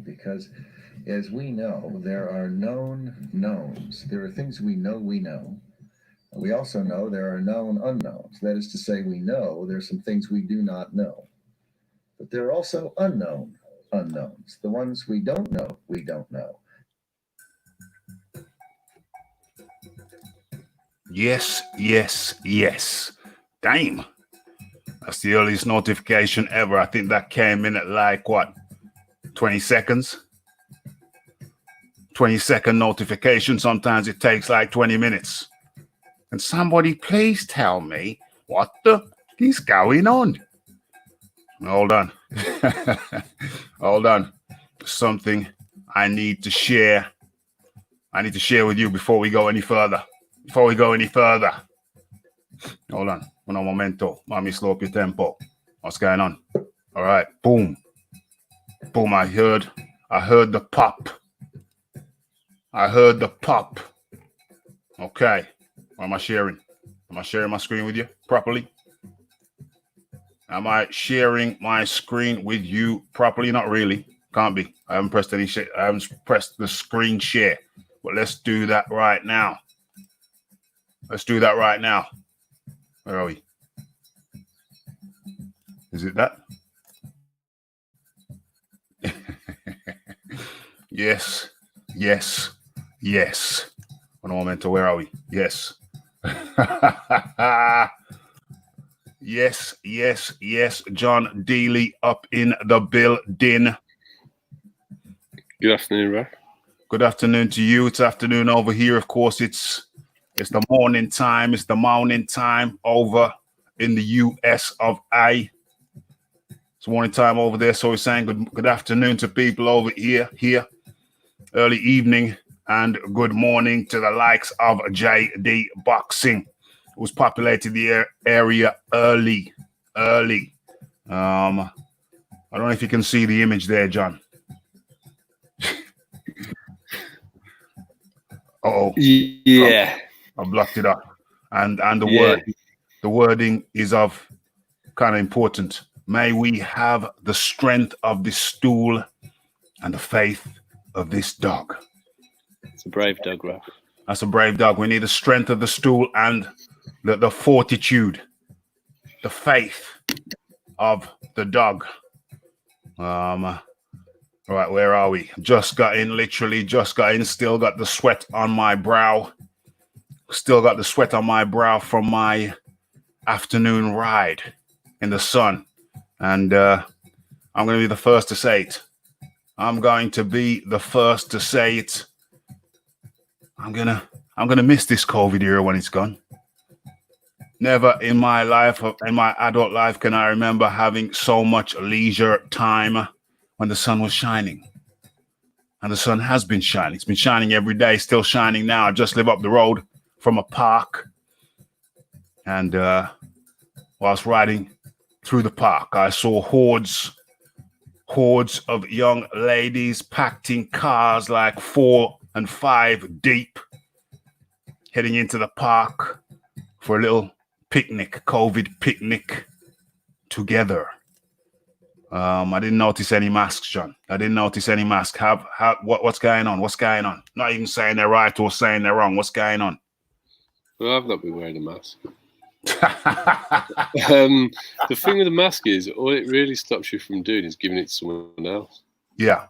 because, as we know, there are known knowns. There are things we know. We also know there are known unknowns. That is to say, we know there's some things we do not know. But there are also unknown unknowns, the ones we don't know. Yes, yes, yes. Damn. That's the earliest notification ever. I think that came in at like, what, 20 seconds? 20-second notification. Sometimes it takes like 20 minutes. Can somebody please tell me what the is going on? Hold on. Hold on. Something I need to share. I need to share with you before we go any further. Hold on. Un momento. Mami, slow up your tempo. What's going on? All right. Boom. Boom. I heard the pop. Okay. What am I sharing? Am I sharing my screen with you properly? Am I sharing my screen with you properly? Not really. Can't be. I haven't pressed any shit. I haven't pressed the screen share. But let's do that right now. Where are we? Is it that? Yes. One momento. Where are we? Yes. Yes. John Dealey up in the building. Good afternoon, Raf. Good afternoon to you. It's afternoon over here. Of course, it's the morning time. It's the morning time over in the US of A. It's morning time over there. So we're saying good afternoon to people over here. Early evening and good morning to the likes of JJbxng, who's populated the area early. I don't know if you can see the image there, John. Yeah. I blocked it up. And the wording is of kind of important. May we have the strength of this stool and the faith of this dog. It's a brave dog, Raf. That's a brave dog. We need the strength of the stool and the fortitude, the faith of the dog. All right, where are we? Just got in, still got the sweat on my brow. From my afternoon ride in the sun. And I'm going to be the first to say it. I'm going to miss this COVID era when it's gone. Never in my life, in my adult life, can I remember having so much leisure time when the sun was shining. And the sun has been shining. It's been shining every day, still shining now. I just live up the road from a park. And whilst riding through the park, I saw hordes of young ladies packed in cars like 4 and 5 deep, heading into the park for a little picnic, COVID picnic together. I didn't notice any masks, John. I didn't notice any masks. What's going on? Not even saying they're right or saying they're wrong. What's going on? Well, I've not been wearing a mask. The thing with the mask is, all it really stops you from doing is giving it to someone else. Yeah.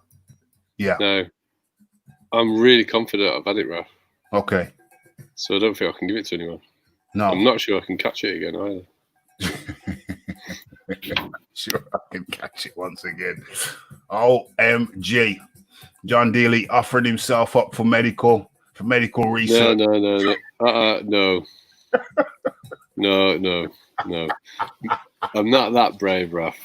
No, I'm really confident I've had it, Raf. Okay. So I don't think I can give it to anyone. No. I'm not sure I can catch it again either. Sure, I can catch it once again. OMG. John Dealey offered himself up for medical research. No. No. I'm not that brave, Raf.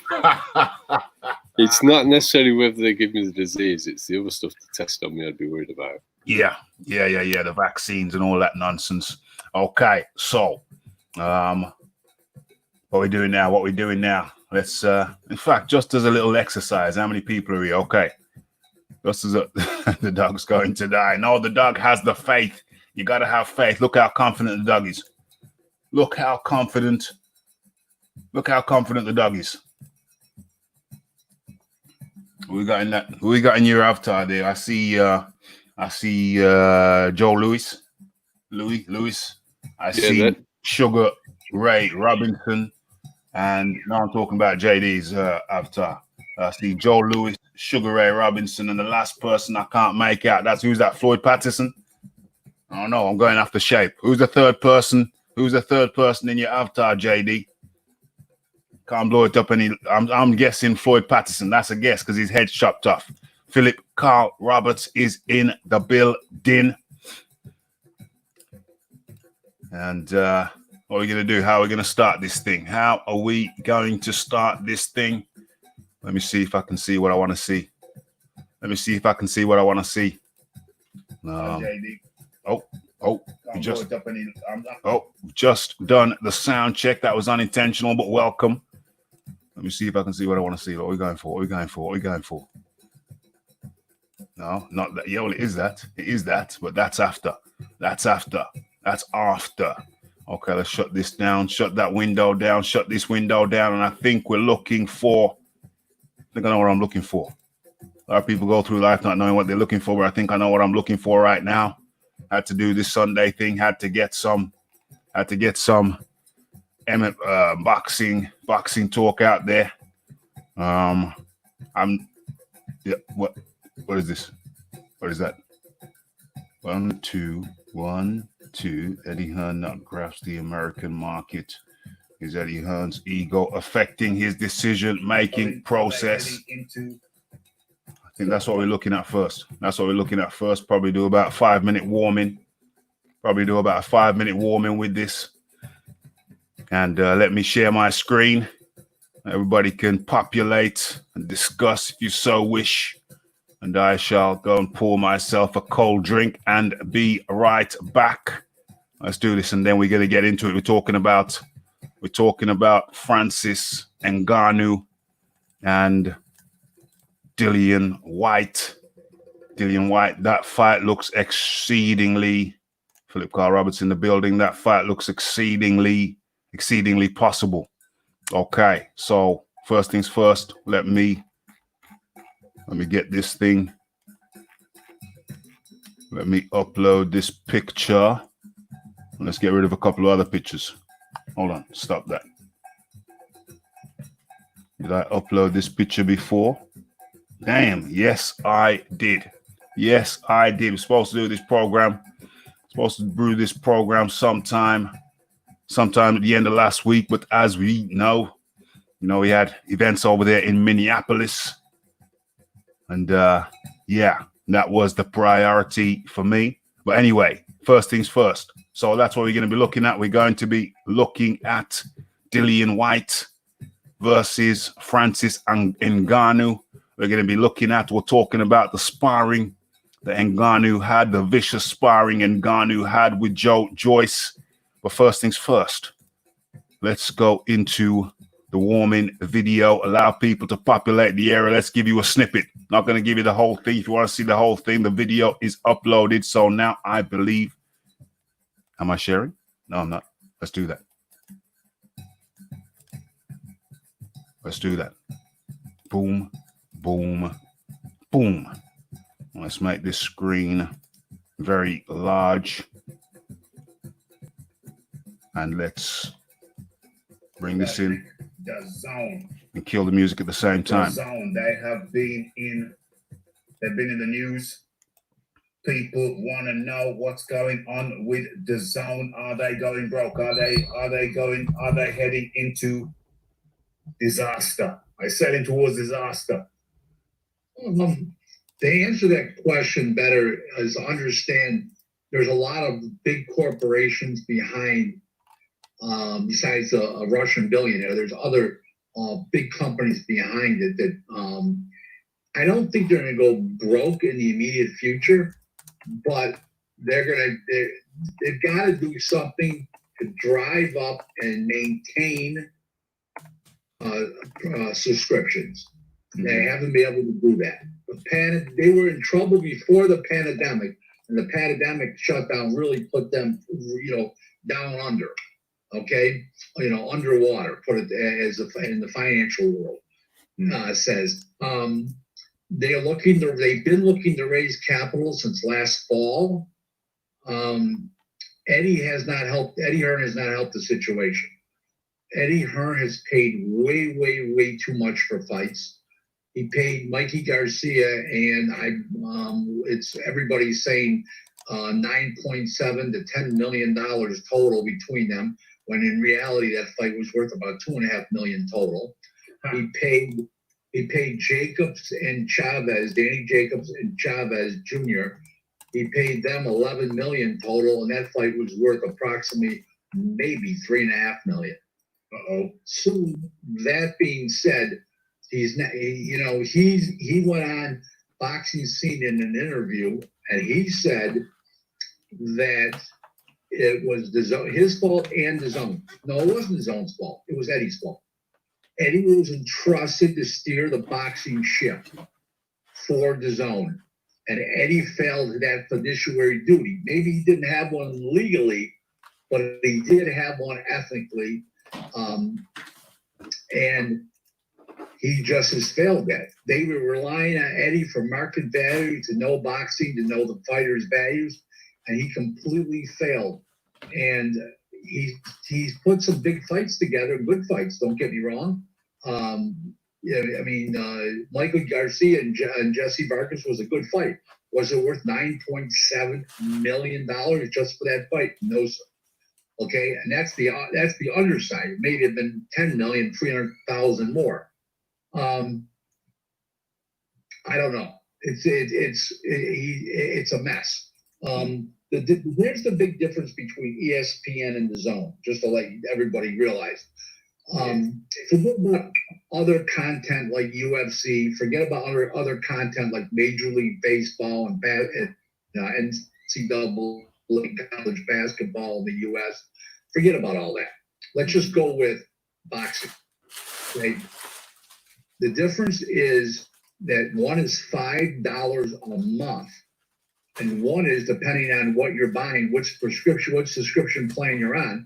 It's not necessarily whether they give me the disease, it's the other stuff to test on me I'd be worried about. Yeah. The vaccines and all that nonsense. Okay, so what we doing now? Let's in fact, just as a little exercise, how many people are we? Okay. Just as the dog's going to die. No, the dog has the faith. You gotta have faith. Look how confident the dog is. Look how confident the dog is. Who we got in that? Who we got in your avatar there? I see Joe Lewis. Lewis. I see that. Sugar Ray Robinson, and now I'm talking about JD's avatar. I see Joe Lewis, Sugar Ray Robinson, and the last person I can't make out. Who's that? Floyd Patterson. I don't know. I'm going after shape. Who's the third person? Who's the third person in your avatar, JD? Can't blow it up any. I'm guessing Floyd Patterson. That's a guess because his head's chopped off. Philip Carl Roberts is in the building. And what are we going to do? How are we going to start this thing? How are we going to start this thing? Let me see if I can see what I want to see. Let me see if I can see what I want to see. Just done the sound check. That was unintentional, but welcome. Let me see if I can see what I want to see. What are we going for? What are we going for? What are we going for? No, not that. Yeah, well, it is that. It is that, but that's after. That's after. That's after. Okay, let's shut this down. Shut that window down. Shut this window down. And I think we're looking for. I think I know what I'm looking for. A lot of people go through life not knowing what they're looking for, but I think I know what I'm looking for right now. Had to do this Sunday thing. Had to get some boxing talk out there. What is this? What is that? 1, 2, 1, 2. Eddie Hearn not grasps the American market. Is Eddie Hearn's ego affecting his decision-making process? I think that's what we're looking at first. Probably do about a 5-minute warming. With this. And let me share my screen. Everybody can populate and discuss if you so wish. And I shall go and pour myself a cold drink and be right back. Let's do this, and then we're going to get into it. We're talking about Francis Ngannou and Dilian Whyte. That fight looks exceedingly. Philip Carl Roberts in the building. That fight looks exceedingly possible. Okay, so first things first. Let me get this thing. Let me upload this picture. Let's get rid of a couple of other pictures. Hold on, stop that. Did I upload this picture before? Damn, yes, I did. We're supposed to do this program. Supposed to brew this program sometime at the end of last week. But as we know, we had events over there in Minneapolis. And yeah, that was the priority for me. But anyway, first things first. So that's what we're going to be looking at. We're going to be looking at Dilian Whyte versus Francis Ngannou. We're talking about the sparring that Ngannou had, the vicious sparring Ngannou had with JoeJoyce. But first things first, let's go into the warming video. Allow people to populate the area. Let's give you a snippet. Not going to give you the whole thing. If you want to see the whole thing, the video is uploaded. So now I believe. Am I sharing? No, I'm not. Let's do that. Boom, boom, boom. Let's make this screen very large. And let's bring this in Dazn and kill the music at the same time. Dazn, they've been in the news. People want to know what's going on with Dazn. Are they going broke? Are they heading into disaster? I said towards disaster. To answer that question better is understand there's a lot of big corporations behind, besides a Russian billionaire. There's other big companies behind it that I don't think they're going to go broke in the immediate future, but they've got to do something to drive up and maintain subscriptions. They haven't been able to do that. They were in trouble before the pandemic, and the pandemic shutdown really put them, down under. Okay, underwater. Put it as in the financial world says. they've been looking to raise capital since last fall. Eddie Hearn has not helped the situation. Eddie Hearn has paid way, way, way too much for fights. He paid Mikey Garcia, and it's everybody's saying $9.7 to $10 million total between them, when in reality that fight was worth about $2.5 million total. He paid Jacobs and Chavez, Danny Jacobs and Chavez Jr. He paid them $11 million total, and that fight was worth approximately maybe $3.5 million. So that being said, he went on Boxing Scene in an interview, and he said that it was his fault and DAZN. No, it wasn't DAZN's fault. It was Eddie's fault. Eddie was entrusted to steer the boxing ship for DAZN, and Eddie failed that fiduciary duty. Maybe he didn't have one legally, but he did have one ethically, and he just has failed that. They were relying on Eddie for market value, to know boxing, to know the fighter's values, and he completely failed. And he's put some big fights together, good fights, don't get me wrong. Michael Garcia and Jesse Vargas was a good fight. Was it worth $9.7 million just for that fight? No, sir. Okay, and that's the underside. It may have been 10 million, 300,000 more. I don't know. It's a mess. Here's the big difference between ESPN and DAZN, just to let everybody realize. Forget about other content like UFC. Forget about other content like Major League Baseball and NCAA, college basketball in the U.S. Forget about all that. Let's just go with boxing. Right? The difference is that one is $5 a month, and one is, depending on what you're buying, which subscription plan you're on,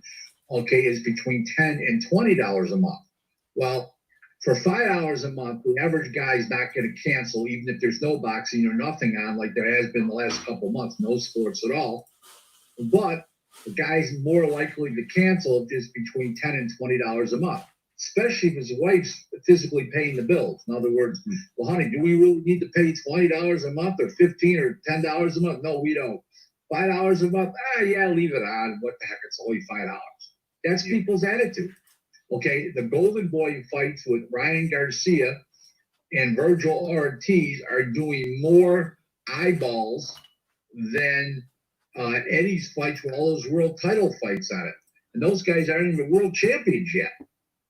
okay, is between $10 and $20 a month. Well, for $5 a month, the average guy is not going to cancel, even if there's no boxing or nothing on, like there has been the last couple of months, no sports at all. But the guy's more likely to cancel if it's between $10 and $20 a month, especially if his wife's physically paying the bills. In other words, well, honey, do we really need to pay $20 a month or $15 or $10 a month? No, we don't. $5 a month? Yeah, leave it on. What the heck? It's only $5. That's people's attitude. Okay, the Golden Boy fights with Ryan Garcia and Virgil Ortiz are doing more eyeballs than Eddie's fights with all those world title fights on it. And those guys aren't even world champions yet,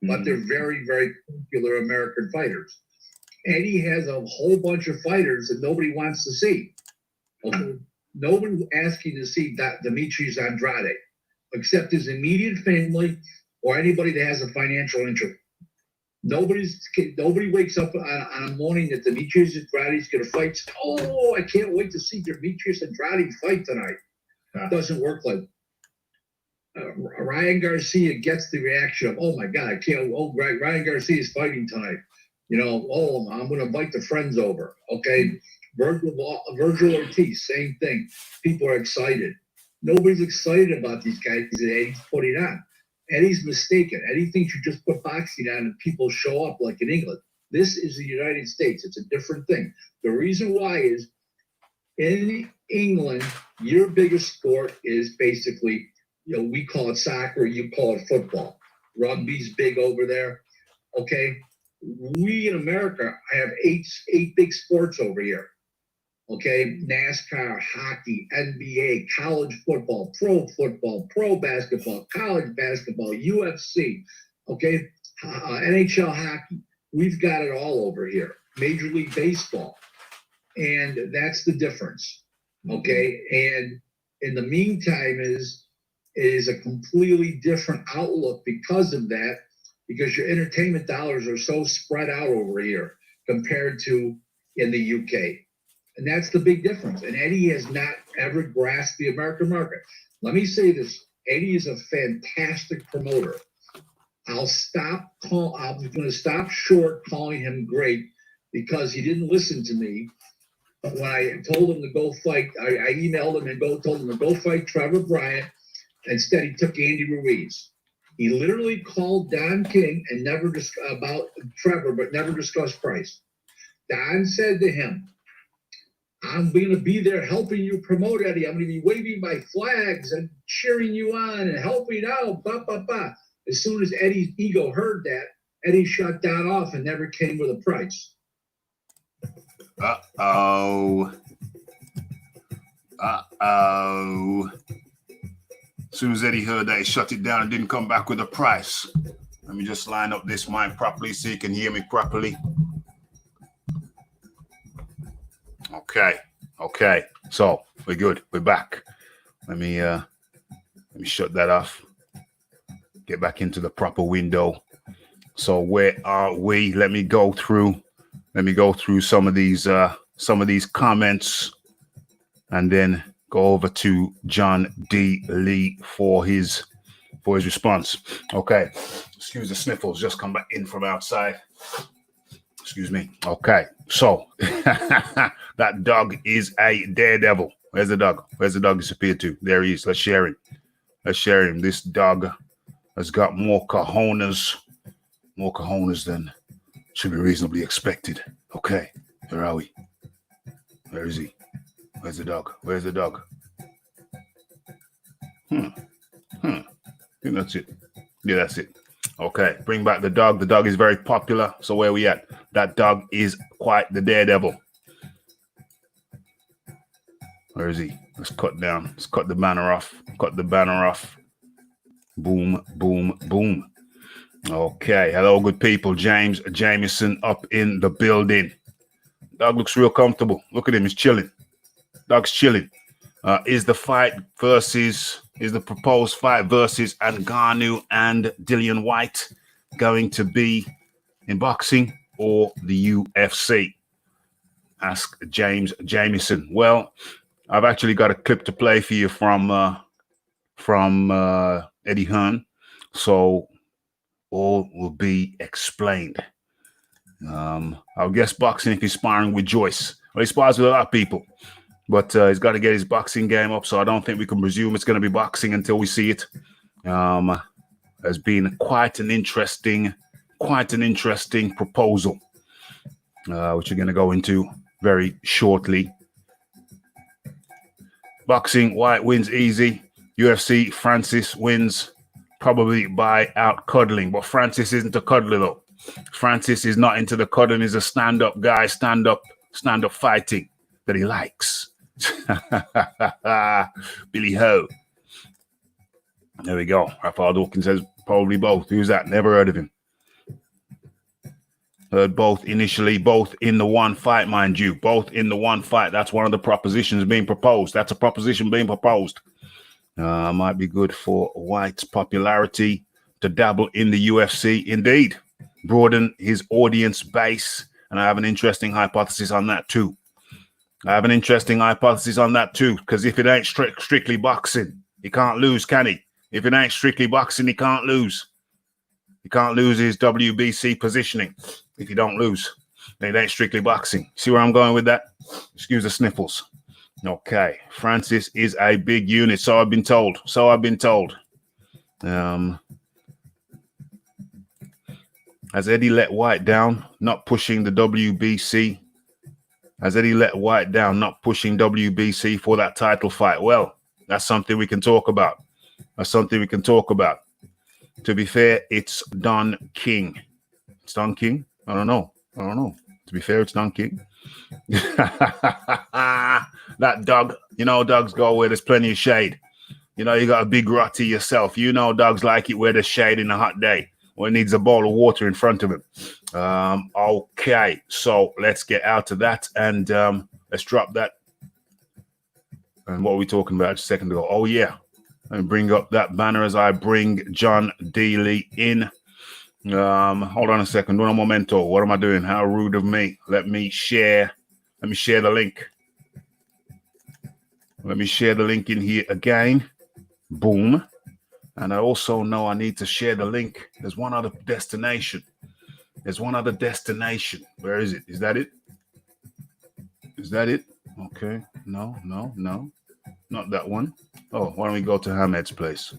but they're very, very popular American fighters. Eddie has a whole bunch of fighters that nobody wants to see. Okay? Nobody's asking to see Demetrius Andrade, except his immediate family or anybody that has a financial interest. Nobody wakes up on a morning that Demetrius Andrade is going to fight. Oh, I can't wait to see Demetrius Andrade fight tonight. It doesn't work like Ryan Garcia gets the reaction of, oh my God, I can't. Oh, Ryan Garcia is fighting tonight. I'm going to invite the friends over. Okay, Virgil Ortiz, same thing. People are excited. Nobody's excited about these guys that Eddie's putting on. Eddie's mistaken. Eddie thinks you just put boxing on and people show up like in England. This is the United States. It's a different thing. The reason why is in England, your biggest sport is basically, we call it soccer, you call it football. Rugby's big over there. Okay. We in America have eight big sports over here. Okay, NASCAR, hockey, NBA, college football, pro basketball, college basketball, UFC, okay, NHL hockey. We've got it all over here. Major League Baseball. And that's the difference, okay? And in the meantime it is a completely different outlook because of that, because your entertainment dollars are so spread out over here compared to in the UK. And that's the big difference. And Eddie has not ever grasped the American market. Let me say this. Eddie is a fantastic promoter. I'm going to stop short calling him great because he didn't listen to me. But when I told him to go fight, I emailed him and told him to go fight Trevor Bryant. Instead, he took Andy Ruiz. He literally called Don King and never about Trevor, but never discussed price. Don said to him, I'm going to be there helping you promote, Eddie. I'm going to be waving my flags and cheering you on and helping out, blah, blah, blah. As soon as Eddie's ego heard that, Eddie shut Don off and never came with a price. Uh-oh. Uh-oh. As soon as Eddie heard that, he shut it down and didn't come back with a price. Let me just line up this mic properly so you can hear me properly. Okay. So we're good. We're back. Let me shut that off. Get back into the proper window. So where are we? Let me go through some of these comments, and then go over to John D. Lee for his response. Okay. Excuse the sniffles. Just come back in from outside. Excuse me. Okay. So that dog is a daredevil. Where's the dog? Where's the dog disappeared to? There he is. Let's share him. This dog has got more cojones than should be reasonably expected. Okay. Where are we? Where is he? Where's the dog? I think that's it. Yeah, that's it. Okay, bring back the dog. The dog is very popular. So where are we at? That dog is quite the daredevil. Where is he? Let's cut down. Let's cut the banner off. Boom, boom, boom. Okay, hello, good people. James Jameson up in the building. Dog looks real comfortable. Look at him. He's chilling. Dog's chilling. Is the proposed fight versus Ngannou and Dilian Whyte going to be in boxing or the UFC? Ask James Jameson. Well, I've actually got a clip to play for you from Eddie Hearn, so all will be explained. I'll guess boxing if he's sparring with Joyce. Well, he spars with a lot of people. But he's got to get his boxing game up, so I don't think we can presume it's going to be boxing until we see it. Has been quite an interesting proposal, which we're going to go into very shortly. Boxing, Whyte wins easy. UFC, Francis wins probably by out cuddling. But Francis isn't a cuddler though. Francis is not into the cuddling. He's a stand-up guy, stand-up fighting that he likes. Billy Ho. There we go. Rafael Dawkins says probably both. Who's that? Never heard of him. Heard both initially, both in the one fight, mind you. Both in the one fight. That's one of the propositions being proposed. That's a proposition being proposed. Might be good for Whyte's popularity to dabble in the UFC. Indeed. Broaden his audience base. And I have an interesting hypothesis on that too. Because if it ain't strictly boxing, he can't lose, can he? If it ain't strictly boxing, he can't lose. He can't lose his WBC positioning if he don't lose. Then it ain't strictly boxing. See where I'm going with that? Excuse the sniffles. Okay. Francis is a big unit, so I've been told. Has Eddie let Whyte down, not pushing the WBC? Has Eddie let Whyte down, not pushing WBC for that title fight? Well, that's something we can talk about. To be fair, it's Don King. It's Don King? I don't know. To be fair, it's Don King. That dog, dogs go where there's plenty of shade. You got a big rotty yourself. Dogs like it where there's shade in a hot day. Or it needs a bowl of water in front of him. Okay, so let's get out of that and let's drop that. And what were we talking about just a second ago? Oh, yeah. Let me bring up that banner as I bring John D. Lee in. Hold on a second. Un momento. What am I doing? How rude of me. Let me share the link. Let me share the link in here again. Boom. And I also know I need to share the link. There's one other destination. There's one other destination. Where is it? Is that it? Is that it? Okay. No, not that one. Oh, why don't we go to Hamed's place?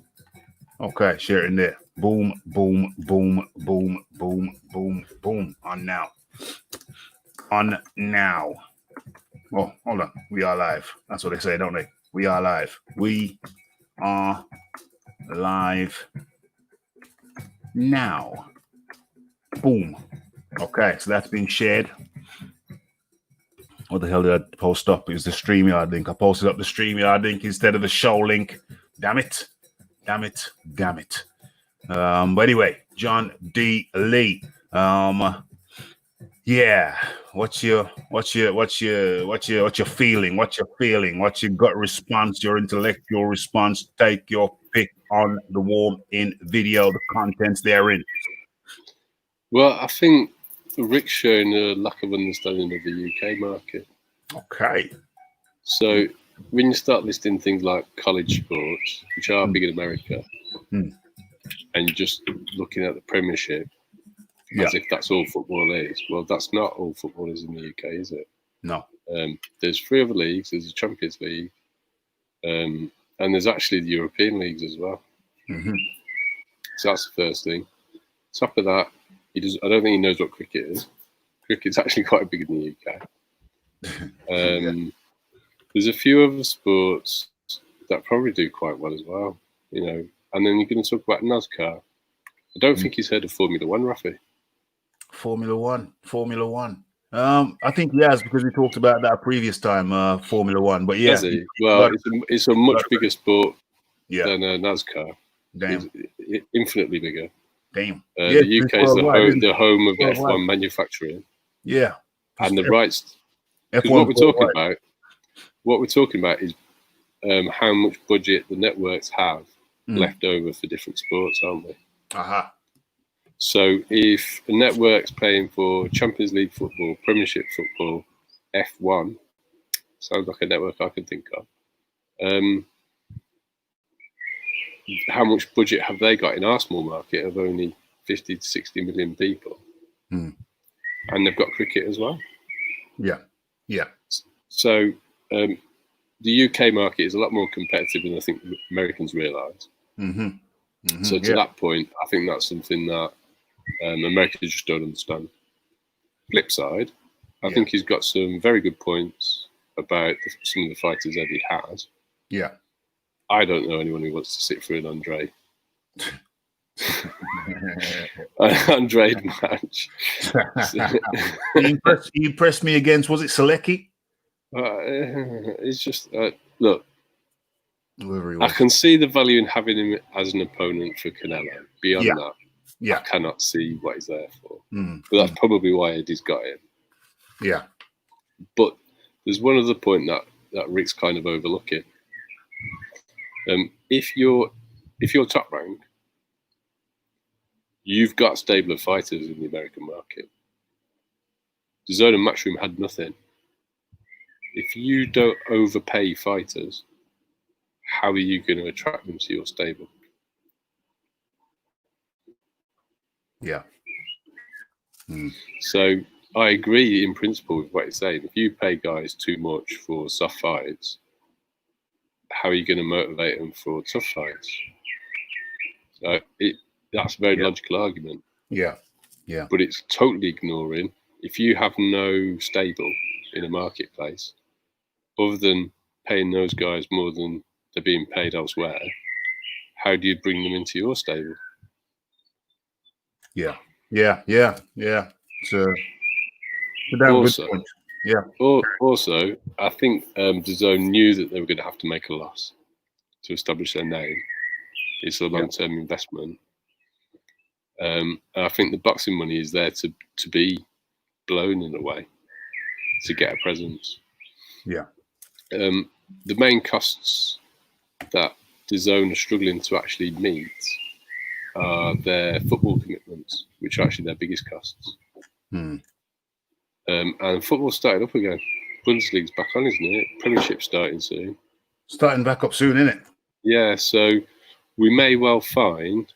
Okay, share it in there. Boom, boom, boom, boom, boom, boom, boom. On now. On now. Oh, hold on. We are live. That's what they say, don't they? We are live. We are live now. Boom. Okay, so that's being shared. What the hell did I post up? It was the StreamYard link. I posted up the StreamYard link instead of the show link. Damn it. Damn it. Damn it. But anyway, John D. Lee. Yeah. What's your feeling? What's your feeling? What's your gut response? Your intellectual response? Take your pick on the warm-in video, the contents therein. Well, I think Rick's showing a lack of understanding of the UK market. Okay. So when you start listing things like college sports, which are big in America, and you're just looking at the Premiership as if that's all football is, well, that's not all football is in the UK, is it? No. There's 3 other leagues. There's the Champions League, and there's actually the European leagues as well. So that's the first thing. Top of that, I don't think he knows what cricket is. Cricket's actually quite big in the UK. There's a few other sports that probably do quite well as well, you know. And then you're going to talk about NASCAR. I don't think he's heard of Formula One, Rafi. Formula One. I think he has, because we talked about that previous time, Formula One. But yeah, well, it's a much bigger sport than NASCAR. Damn. It's infinitely bigger. Damn. The UK is the home of F1 manufacturing. Yeah. And the rights. F1 what we're talking about is how much budget the networks have left over for different sports, aren't we? So if a network's paying for Champions League football, Premiership football, F1, sounds like a network I can think of. How much budget have they got in our small market of only 50 to 60 million people? And they've got cricket as well. Yeah. So the UK market is a lot more competitive than I think Americans realise. So to that point, I think that's something that Americans just don't understand. Flip side, I think he's got some very good points about some of the fighters that he has. Yeah. I don't know anyone who wants to sit through an Andre match. You impressed me against, was it Selecki? It's just, look, whoever he was. I can see the value in having him as an opponent for Canelo. Beyond that, I cannot see what he's there for. But that's probably why Eddie's got him. Yeah. But there's one other point that Rick's kind of overlooking. If you're top rank, you've got a stable of fighters in the American market. Dazn and Matchroom had nothing. If you don't overpay fighters, how are you going to attract them to your stable? Yeah. So I agree in principle with what you're saying. If you pay guys too much for soft fights, how are you going to motivate them for tough fights? So that's a very logical argument. Yeah. But it's totally ignoring, if you have no stable in a marketplace, other than paying those guys more than they're being paid elsewhere, how do you bring them into your stable? Yeah. It's a damn good point. Yeah. Also, I think Dazn knew that they were going to have to make a loss to establish their name. It's a long-term investment. I think the boxing money is there to be blown in a way, to get a presence. Yeah. The main costs that Dazn are struggling to actually meet are their football commitments, which are actually their biggest costs. And football started up again. Bundesliga's back on, isn't it? Premiership starting soon. Starting back up soon, isn't it? Yeah, so we may well find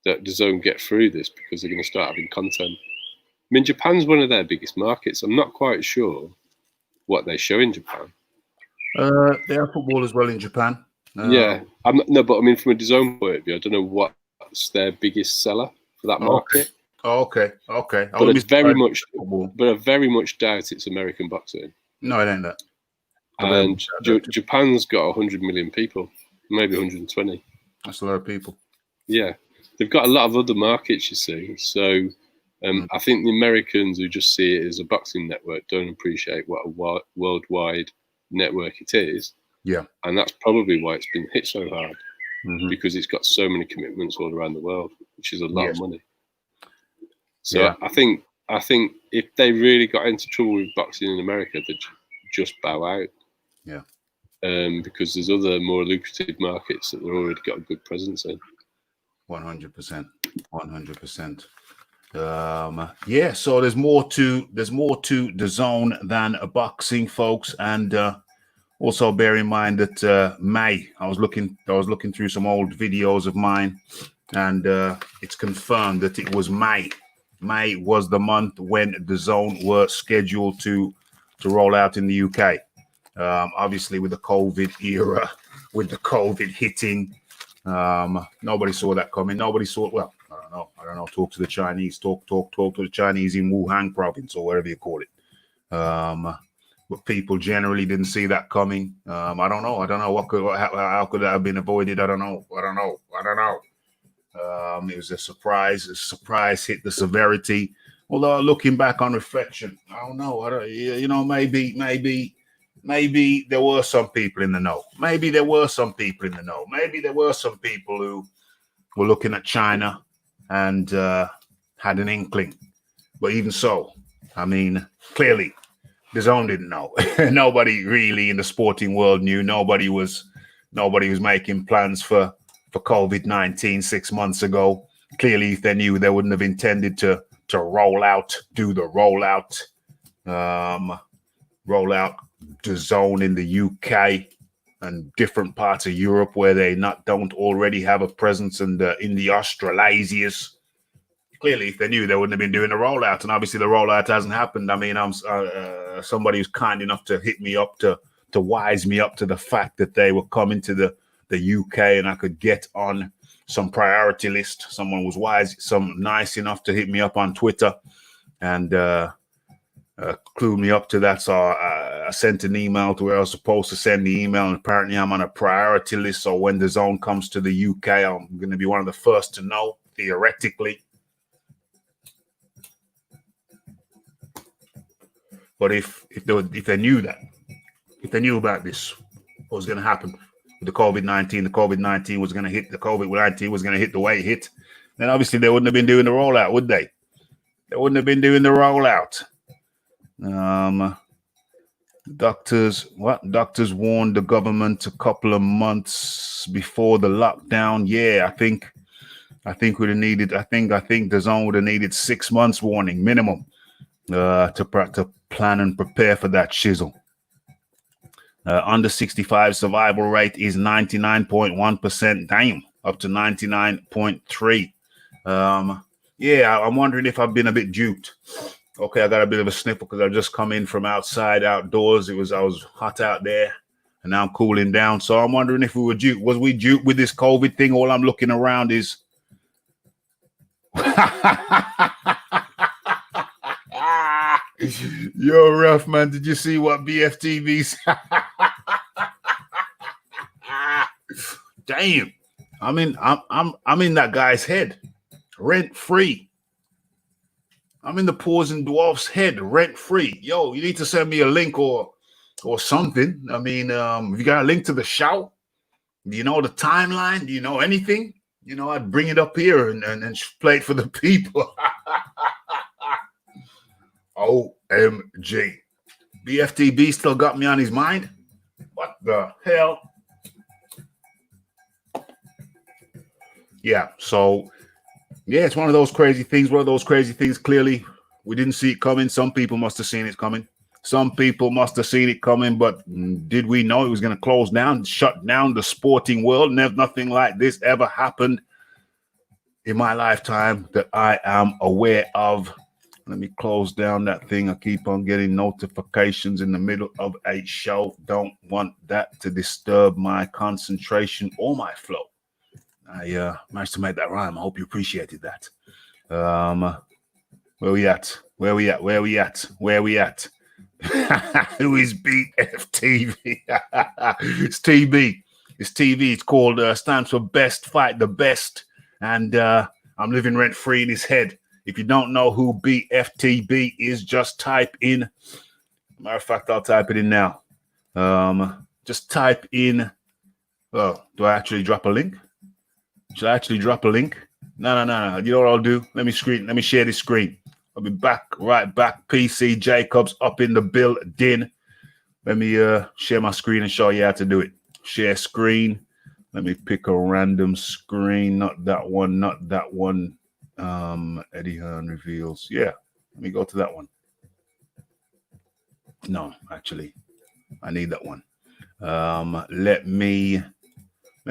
that Dazn get through this, because they're going to start having content. I mean, Japan's one of their biggest markets. I'm not quite sure what they show in Japan. They have football as well in Japan. Yeah, no, but I mean, from a Dazn point of view, I don't know what's their biggest seller for that market. Okay. But I very much doubt it's American boxing. No, it ain't that. And Japan's got 100 million people, maybe 120. That's a lot of people. Yeah, they've got a lot of other markets, you see. So I think the Americans who just see it as a boxing network don't appreciate what a worldwide network it is. Yeah, and that's probably why it's been hit so hard, because it's got so many commitments all around the world, which is a lot of money. So I think if they really got into trouble with boxing in America, they'd just bow out. Yeah. Because there's other more lucrative markets that they've already got a good presence in. 100%. 100%. Yeah, so there's more to Dazn than boxing, folks, and also bear in mind that May, I was looking through some old videos of mine, and it's confirmed that it was May. May was the month when Dazn were scheduled to roll out in the UK. Obviously, with the COVID era, with the COVID hitting, nobody saw that coming. Nobody saw. Well, I don't know. Talk to the Chinese. Talk to the Chinese in Wuhan province or whatever you call it. But people generally didn't see that coming. I don't know. How could that have been avoided? I don't know. It was a surprise. A surprise hit the severity. Although looking back on reflection, I don't know. Maybe there were some people in the know. Maybe there were some people who were looking at China and had an inkling. But even so, I mean, clearly, Dazn didn't know. Nobody really in the sporting world knew. Nobody was making plans for COVID-19 6 months ago. Clearly, if they knew, they wouldn't have intended to roll out Dazn in the UK and different parts of Europe where they don't already have a presence, and in the Australasias. Clearly, if they knew, they wouldn't have been doing the rollout, and obviously the rollout hasn't happened. I mean, I'm somebody who's kind enough to hit me up to wise me up to the fact that they were coming to the UK and I could get on some priority list. Someone was nice enough to hit me up on Twitter and clued me up to that. So I sent an email to where I was supposed to send the email, and apparently I'm on a priority list. So when Dazn comes to the UK, I'm going to be one of the first to know, theoretically. But if they knew about this, what was going to happen with the COVID-19 was going to hit, the COVID-19 was going to hit the way it hit, then obviously they wouldn't have been doing the rollout, would they? They wouldn't have been doing the rollout. Doctors warned the government a couple of months before the lockdown. Yeah, I think we'd have needed. I think Dazn would have needed 6 months warning minimum to plan and prepare for that shizzle. Under 65 survival rate is 99.1%. Damn, up to 99.3. Yeah, I'm wondering if I've been a bit duped. Okay, I got a bit of a sniffle because I just come in from outdoors. I was hot out there, and now I'm cooling down. So I'm wondering if we were duped. Was we duped with this COVID thing? All I'm looking around is. Yo, rough man, did you see what BFTV said? Damn, I'm in that guy's head, rent free. I'm in the Pausing Dwarf's head, rent free. Yo, you need to send me a link or something. I mean, if you got a link to the show, do you know the timeline? Do you know anything? You know, I'd bring it up here and play it for the people. OMG. BFTB still got me on his mind? What the hell? Yeah, so, yeah, it's one of those crazy things. Clearly, we didn't see it coming. Some people must have seen it coming. But did we know it was going to close down, shut down the sporting world? Nothing like this ever happened in my lifetime that I am aware of. Let me close down that thing. I keep on getting notifications in the middle of a show. Don't want that to disturb my concentration or my flow. I managed to make that rhyme. I hope you appreciated that. Where we at? Where we at? Where we at? Where we at? Who is BFTV? It's TB. It's TV. It's called, stands for Best Fight the Best. And I'm living rent free in his head. If you don't know who BFTB is, just type in. Matter of fact, I'll type it in now. Just type in. Oh, do I actually drop a link? Should I actually drop a link? No. You know what I'll do? Let me share this screen. I'll be back, right back. PC Jacobs up in the building. Let me share my screen and show you how to do it. Share screen. Let me pick a random screen. Not that one. Not that one. Eddie Hearn reveals. Yeah. Let me go to that one. No, actually, I need that one. Let me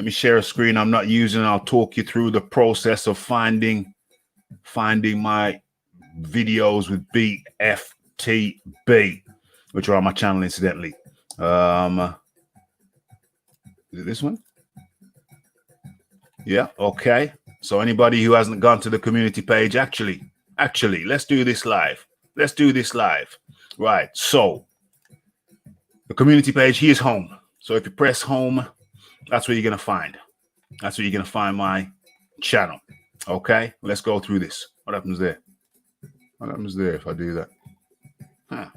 share a screen I'm not using. I'll talk you through the process of finding my videos with BFTB, which are on my channel, incidentally. Is it this one? Yeah, okay. So anybody who hasn't gone to the community page, actually, let's do this live. Let's do this live. Right, so the community page, here's home. So if you press home, that's where you're going to find. That's where you're going to find my channel. Okay, let's go through this. What happens there? What happens there if I do that? Huh.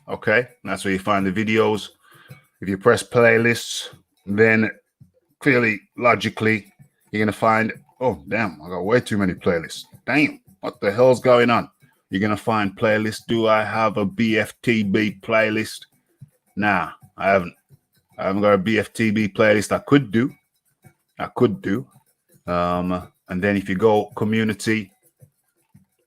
Okay, that's where you find the videos. If you press playlists, then clearly, logically, you're going to find, oh, damn, I got way too many playlists. Damn, what the hell's going on? You're going to find playlists. Do I have a BFTB playlist? Nah, I haven't. I haven't got a BFTB playlist. I could do. And then if you go community,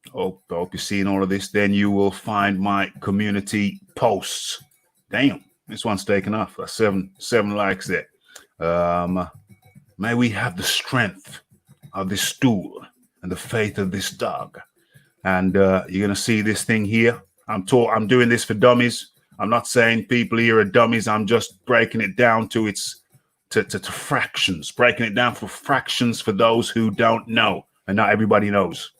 I hope you're seeing all of this, then you will find my community posts. Damn, this one's taken off. That's seven likes there. May we have the strength of this stool and the faith of this dog. And you're gonna see this thing here. I'm doing this for dummies. I'm not saying people here are dummies. I'm just breaking it down to fractions, breaking it down for fractions for those who don't know, and not everybody knows.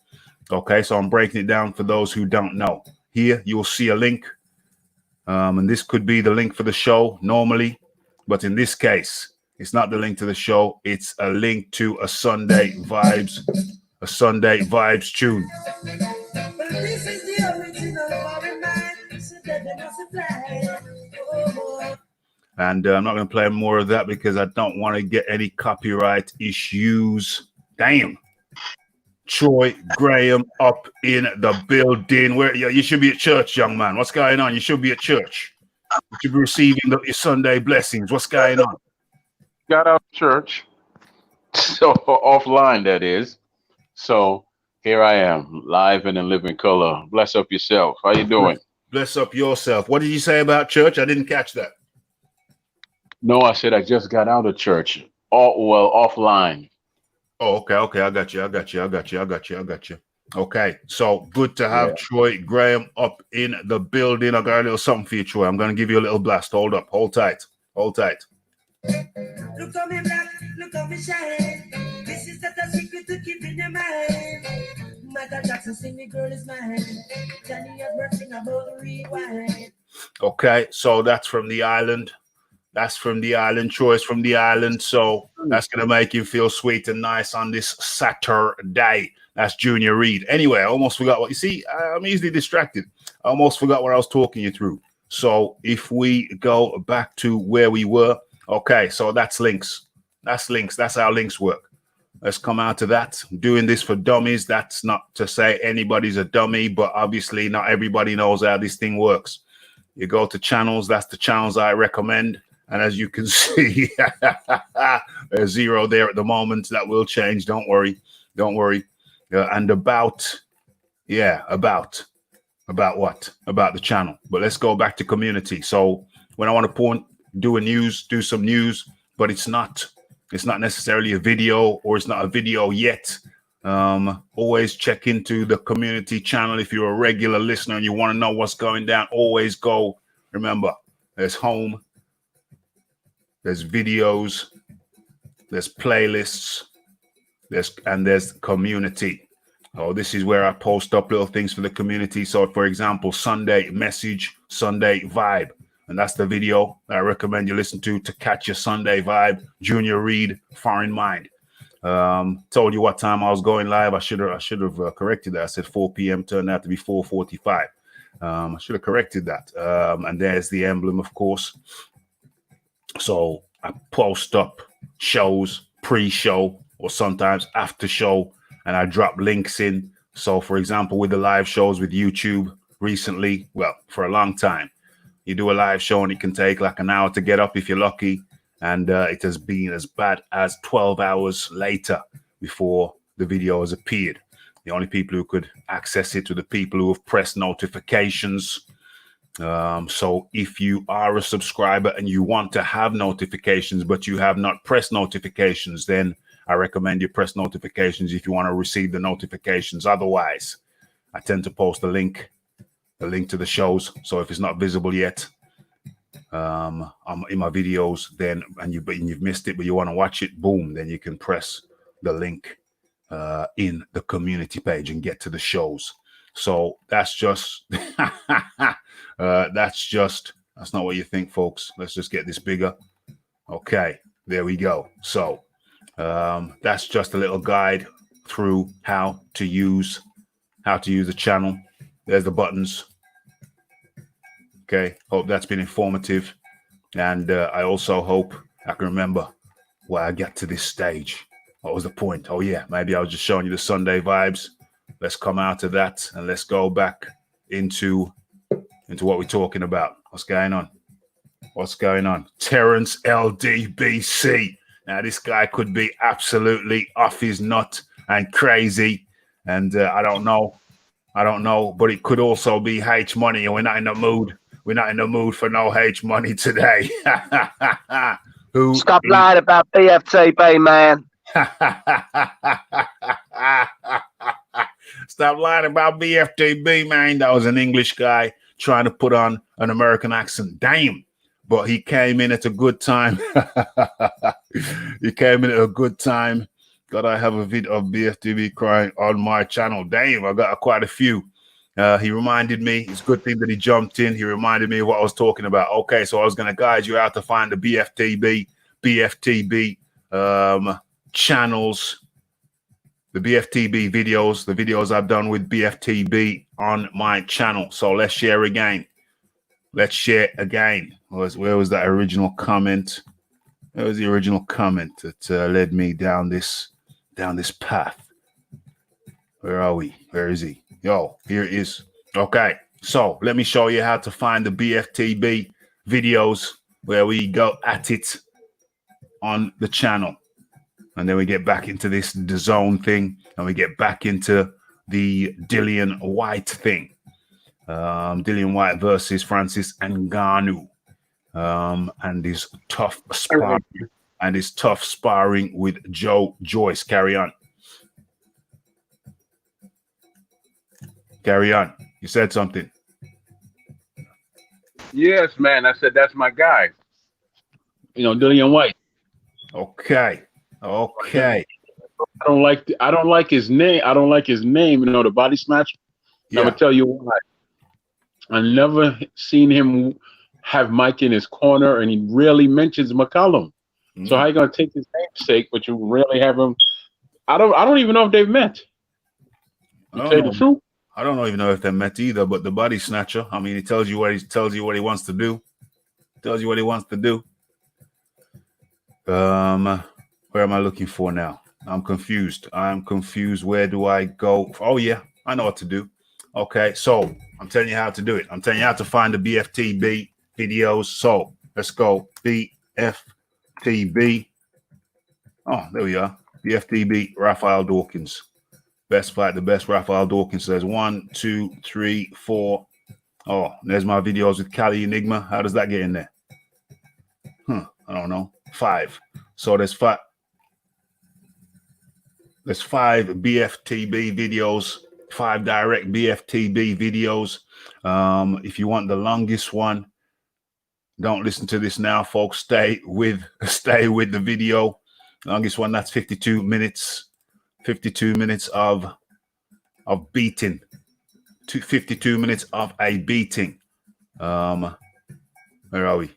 Okay, so I'm breaking it down for those who don't know. Here you will see a link, and this could be the link for the show normally, but in this case, it's not the link to the show. It's a link to a Sunday Vibes tune. And I'm not going to play more of that because I don't want to get any copyright issues. Damn. Troy Graham up in the building. Where you should be at church, young man. What's going on? You should be at church. You should be receiving your Sunday blessings. What's going on? Got out of church. So offline, that is. So here I am, live and in living color. Bless up yourself. How you doing? Bless up yourself. What did you say about church? I didn't catch that. No, I said I just got out of church. Offline. Oh, okay. I got you. Okay. So good to have Troy Graham up in the building. I got a little something for you, Troy. I'm going to give you a little blast. Hold up. Hold tight. Look at me black, look at me shine. This is not a secret to keep in your mind. Michael Jackson sing the girl is mine. Johnny has sing about the rewind. Okay, so that's from the island. That's from the island. Troy's from the island. So that's going to make you feel sweet and nice on this Saturday. That's Junior Reed. Anyway, I almost forgot what you see. I'm easily distracted. I almost forgot what I was talking you through. So if we go back to where we were, okay, so that's links. That's links. That's how links work. Let's come out to that. I'm doing this for dummies. That's not to say anybody's a dummy, but obviously not everybody knows how this thing works. You go to channels. That's the channels I recommend. And as you can see, there's 0 there at the moment. That will change. Don't worry. And about what? About the channel. But let's go back to community. So when I want to do some news, but it's not necessarily a video, or it's not a video yet. Always check into the community channel. If you're a regular listener and you want to know what's going down, always go. Remember, there's home, there's videos, there's playlists, there's community. Oh, this is where I post up little things for the community. So, for example, Sunday message, Sunday vibe. And that's the video I recommend you listen to catch your Sunday vibe. Junior Reed, Foreign Mind. Told you what time I was going live. I should have corrected that. I said 4 p.m. turned out to be 4:45. I should have corrected that. And there's the emblem, of course. So I post up shows, pre-show, or sometimes after show, and I drop links in. So, for example, with the live shows with YouTube recently, well, for a long time, you do a live show and it can take like an hour to get up if you're lucky. And it has been as bad as 12 hours later before the video has appeared. The only people who could access it are the people who have pressed notifications. So if you are a subscriber and you want to have notifications, but you have not pressed notifications, then I recommend you press notifications if you want to receive the notifications. Otherwise, I tend to post the link to the shows. So if it's not visible yet, in my videos, then and you've missed it, but you want to watch it, boom, then you can press the link in the community page and get to the shows. So that's just that's not what you think, folks. Let's just get this bigger. Okay, there we go. So that's just a little guide through how to use the channel. There's the buttons. Okay, hope that's been informative, and I also hope I can remember why I got to this stage. What was the point? Oh yeah, maybe I was just showing you the Sunday vibes. Let's come out of that and let's go back into what we're talking about. What's going on? What's going on? Terrence LDBC. Now this guy could be absolutely off his nut and crazy, and I don't know, but it could also be H money, and we're not in the mood. We're not in the mood for no H money today. Stop lying about BFTB, man. Stop lying about BFTB, man. That was an English guy trying to put on an American accent. Damn. But he came in at a good time. He came in at a good time. God, I have a video of BFTB crying on my channel. Damn, I got quite a few. He reminded me, it's a good thing that he jumped in. He reminded me of what I was talking about. Okay, so I was going to guide you out to find the BFTB channels, the BFTB videos, the videos I've done with BFTB on my channel. So let's share again. Let's share again. Where was that original comment? Where was the original comment that led me down this path? Where are we? Where is he? Yo, here it is. Okay, so let me show you how to find the BFTB videos where we go at it on the channel. And then we get back into this Dazn thing, and we get back into the Dilian Whyte thing. Dilian Whyte versus Francis Ngannou. And his tough sparring with JoeJoyce. Carry on. Carry on. You said something. Yes, man. I said that's my guy. You know, Dilian Whyte. Okay. Okay. I don't like his name. I don't like his name. You know, the body snatcher. Yeah. I'm gonna tell you why. I never seen him have Mike in his corner, and he rarely mentions McCollum. Mm-hmm. So how you gonna take his namesake, but you rarely have him? I don't even know if they've met. To tell you the truth. I don't even know if they met either, but the body snatcher, I mean, he tells you what he wants to do. Tells you what he wants to do. Where am I looking for now? I'm confused. Where do I go? Oh yeah, I know what to do. Okay, so I'm telling you how to do it. I'm telling you how to find the BFTB videos. So let's go. BFTB. Oh, there we are. BFTB Raphael Dawkins. Best fight, the best Raphael Dawkins. Says 1, 2, 3, 4. Oh, there's my videos with Cali Enigma. How does that get in there? I don't know. 5. So there's 5. There's 5 BFTB videos, 5 direct BFTB videos. If you want the longest one, don't listen to this now, folks. Stay with the video. Longest one, that's 52 minutes. 52 minutes of beating. 52 minutes of a beating. Where are we?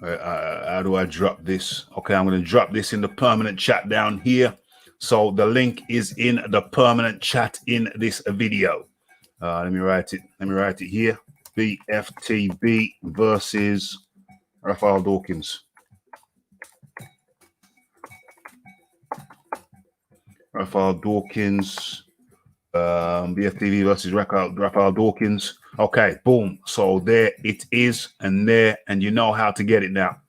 How do I drop this? Okay, I'm going to drop this in the permanent chat down here. So the link is in the permanent chat in this video. Let me write it. Let me write it here. BFTB versus Rafael Dawkins. Rafael Dawkins. BFTB versus Rafael Dawkins. Okay, boom. So there it is, and there, and you know how to get it now.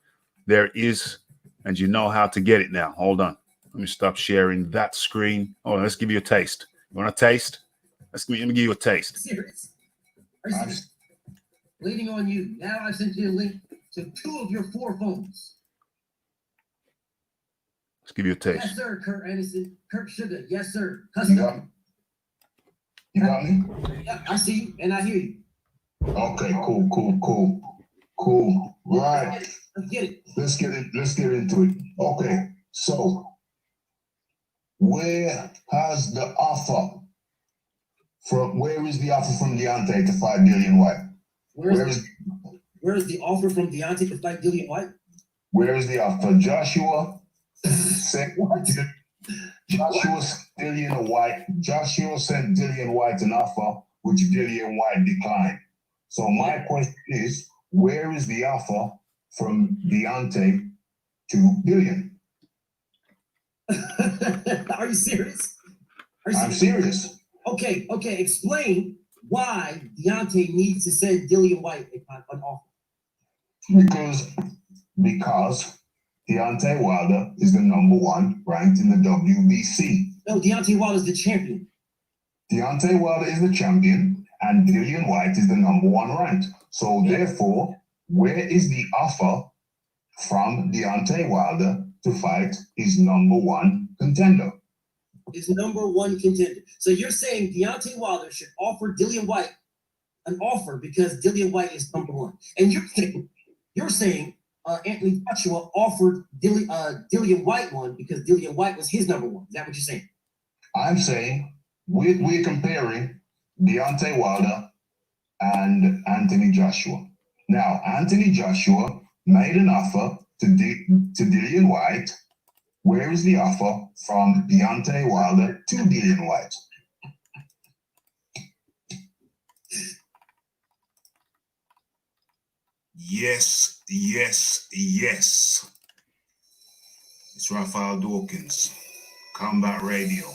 There it is, and you know how to get it now. Hold on. Let me stop sharing that screen. Oh, let's give you a taste. You want a taste? Let me give you a taste. Serious? Are you serious? Leaning on you. Now I've sent you a link to 2 of your 4 phones. Let's give you a taste. Yes, sir, Kurt Anderson. Kurt Sugar. Yes, sir. Custom. You got me? Yeah, I see you and I hear you. Okay, cool. Right. Let's get it. Let's get into it. Okay, so where is the offer from Deontay to fight Dilian Whyte? Where is the offer from Deontay to fight Dilian Whyte? Where is the offer? Joshua sent Dilian Whyte. Joshua sent Dilian Whyte an offer, which Dilian Whyte declined. So my question is, where is the offer from Deontay to Dilian? Are you serious? I'm serious. Okay. Explain why Deontay needs to send Dilian Whyte an offer. Because Deontay Wilder is the #1 ranked in the WBC. No, Deontay Wilder is the champion. Deontay Wilder is the champion, and Dilian Whyte is the #1 ranked. So therefore, where is the offer from Deontay Wilder to fight his #1 contender? His #1 contender. So you're saying Deontay Wilder should offer Dilian Whyte an offer because Dilian Whyte is #1, and you're saying Anthony Joshua offered Dilian Whyte one because Dilian Whyte was his #1. Is that what you're saying? I'm saying we're comparing Deontay Wilder and Anthony Joshua. Now, Anthony Joshua made an offer to Dilian Whyte. Where is the offer from Deontay Wilder to Dilian Whyte? Yes. It's Rafael Dawkins, Combat Radio.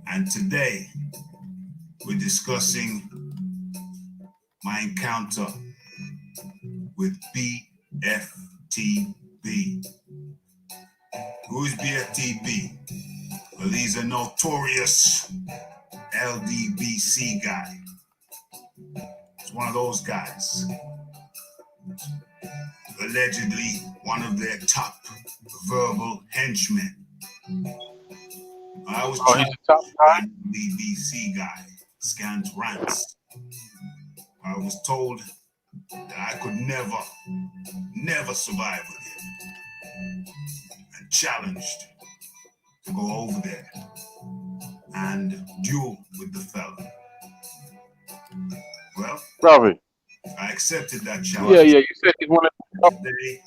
And today, we're discussing my encounter with BFTB. Who is BFTB? Well, he's a notorious LDBC guy. He's one of those guys. Allegedly, one of their top verbal henchmen. I was he's the top guy? LDBC guy, scant rants. I was told that I could never survive with him, and challenged to go over there and duel with the fella. Well, Robert. I accepted that challenge. Yeah. You said he's one of the Today,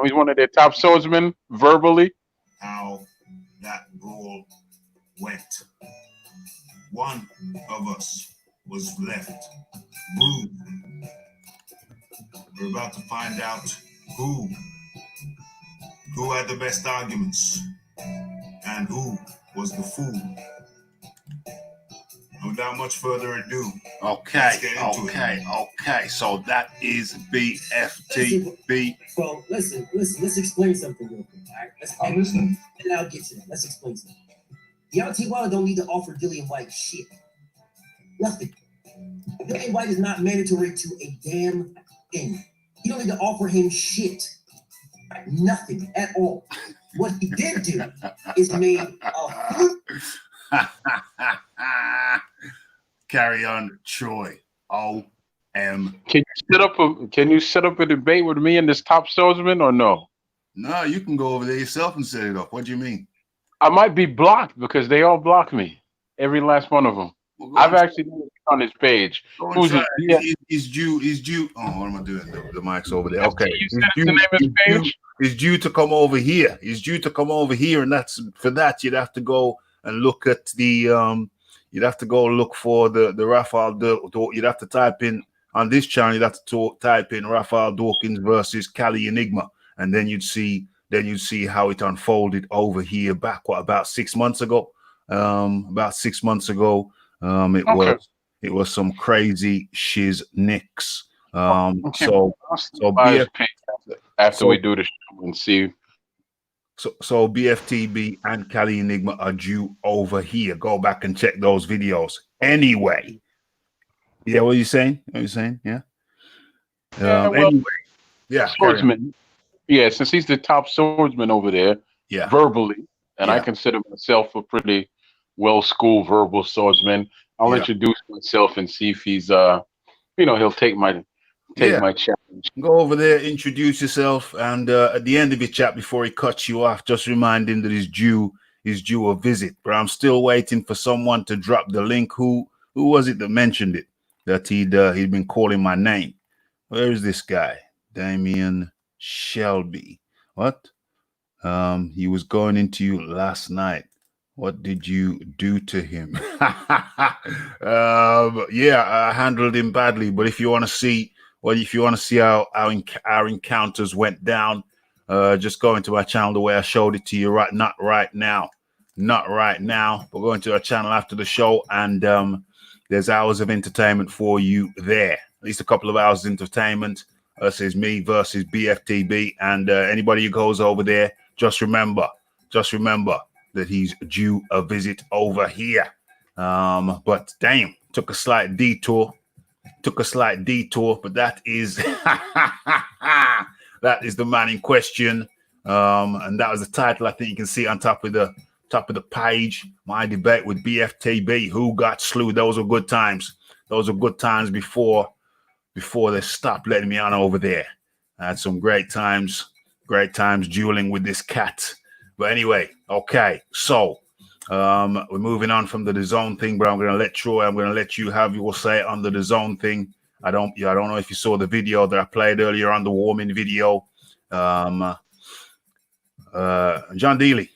he's one of their top swordsmen verbally. how that brawl went. One of us was left bruised. We're about to find out who had the best arguments and who was the fool. Without much further ado, Okay. So that is BFTB. Well, listen. Let's explain something real quick. All right? I'm listening. And I'll get to that. Let's explain something. Deontay Wilder don't need to offer Dilian Whyte shit. Nothing. Dilian Whyte is not mandatory to a damn thing. You don't need to offer him shit. Nothing at all. What he did do is made a flute. Carry on, Troy. OM. Can you set up a debate with me and this top swordsman or no? No, you can go over there yourself and set it up. What do you mean? I might be blocked because they all block me. Every last one of them. Well, I've actually been on his page. Who's He's due. Oh, what am I doing? The mic's over there. Okay. You said it's the name of his page? He's due to come over here. He's due to come over here, and that's for that you'd have to go and look at the you'd have to go look for the Rafael. You'd have to type in on this channel. You'd have to type in Rafael Dawkins versus Cali Enigma, and then you'd see how it unfolded over here back about 6 months ago. About 6 months ago. It was some crazy shiznicks. So we do the show and see. So BFTB and Cali Enigma are due over here. Go back and check those videos. Anyway, yeah, what are you saying? Yeah. Anyway, yeah. Swordsman. Yeah, since he's the top swordsman over there, verbally, and I consider myself a pretty well-schooled verbal swordsman. I'll introduce myself and see if he's he'll take my challenge. Go over there, introduce yourself, and at the end of your chat before he cuts you off, just remind him that he's due a visit. But I'm still waiting for someone to drop the link. Who was it that mentioned it? That he'd been calling my name. Where is this guy? Damien Shelby. What? He was going into you last night. What did you do to him? Yeah, I handled him badly. But if you want to see, how our encounters went down, just go into my channel the way I showed it to you. Not right now. But go into our channel after the show, and there's hours of entertainment for you there. At least a couple of hours of entertainment. Versus me versus BFTB, and anybody who goes over there, just remember that he's due a visit over here. But damn, took a slight detour, but that is that is the man in question. And that was the title. I think you can see on top of the page. My debate with BFTB, who got slew. Those were good times. Before they stopped letting me on over there. I had some great times dueling with this cat. But anyway, okay, so we're moving on from the DAZN thing, but I'm going to let you have your say on the DAZN thing. I don't know if you saw the video that I played earlier on, the warming video. John Dealey.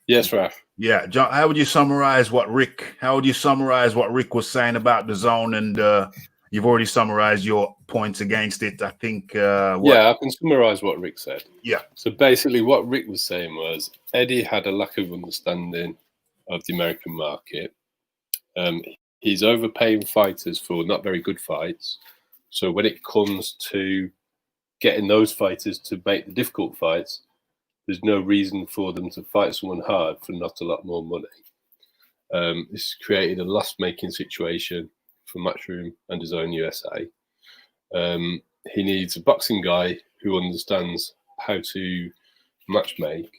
Yes, Raf. Yeah, John, how would you summarize what Rick was saying about the zone? And you've already summarized your points against it. I think. I can summarize what Rick said. Yeah. So basically, what Rick was saying was Eddie had a lack of understanding of the American market. He's overpaying fighters for not very good fights. So when it comes to getting those fighters to make the difficult fights, there's no reason for them to fight someone hard for not a lot more money. This created a loss-making situation for Matchroom and DAZN USA. He needs a boxing guy who understands how to matchmake,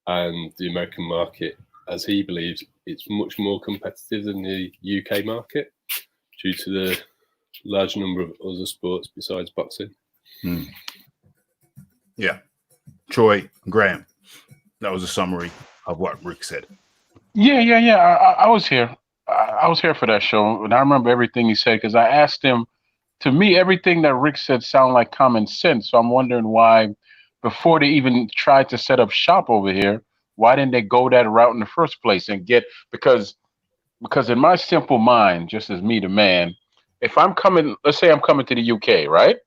and the American market, as he believes, it's much more competitive than the UK market due to the large number of other sports besides boxing. Yeah. Troy Graham, that was a summary of what Rick said. Yeah. I was here. I was here for that show, and I remember everything he said because I asked him. To me, everything that Rick said sounded like common sense. So I'm wondering why, before they even tried to set up shop over here, why didn't they go that route in the first place and get because in my simple mind, just as me, the man, if I'm coming, let's say I'm coming to the UK, right?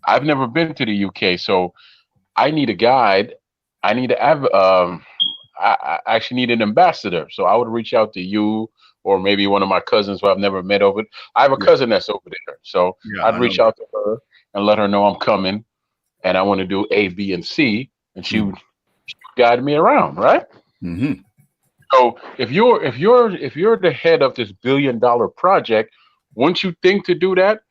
I've never been to the UK, so I need a guide. I need to have, I actually need an ambassador. So I would reach out to you or maybe one of my cousins who I've never met over. I have a cousin that's over there. So I'd reach out to her and let her know I'm coming and I want to do A, B, and C. And she would guide me around, right? Mm-hmm. So if you're the head of this $1 billion project, wouldn't you think to do that?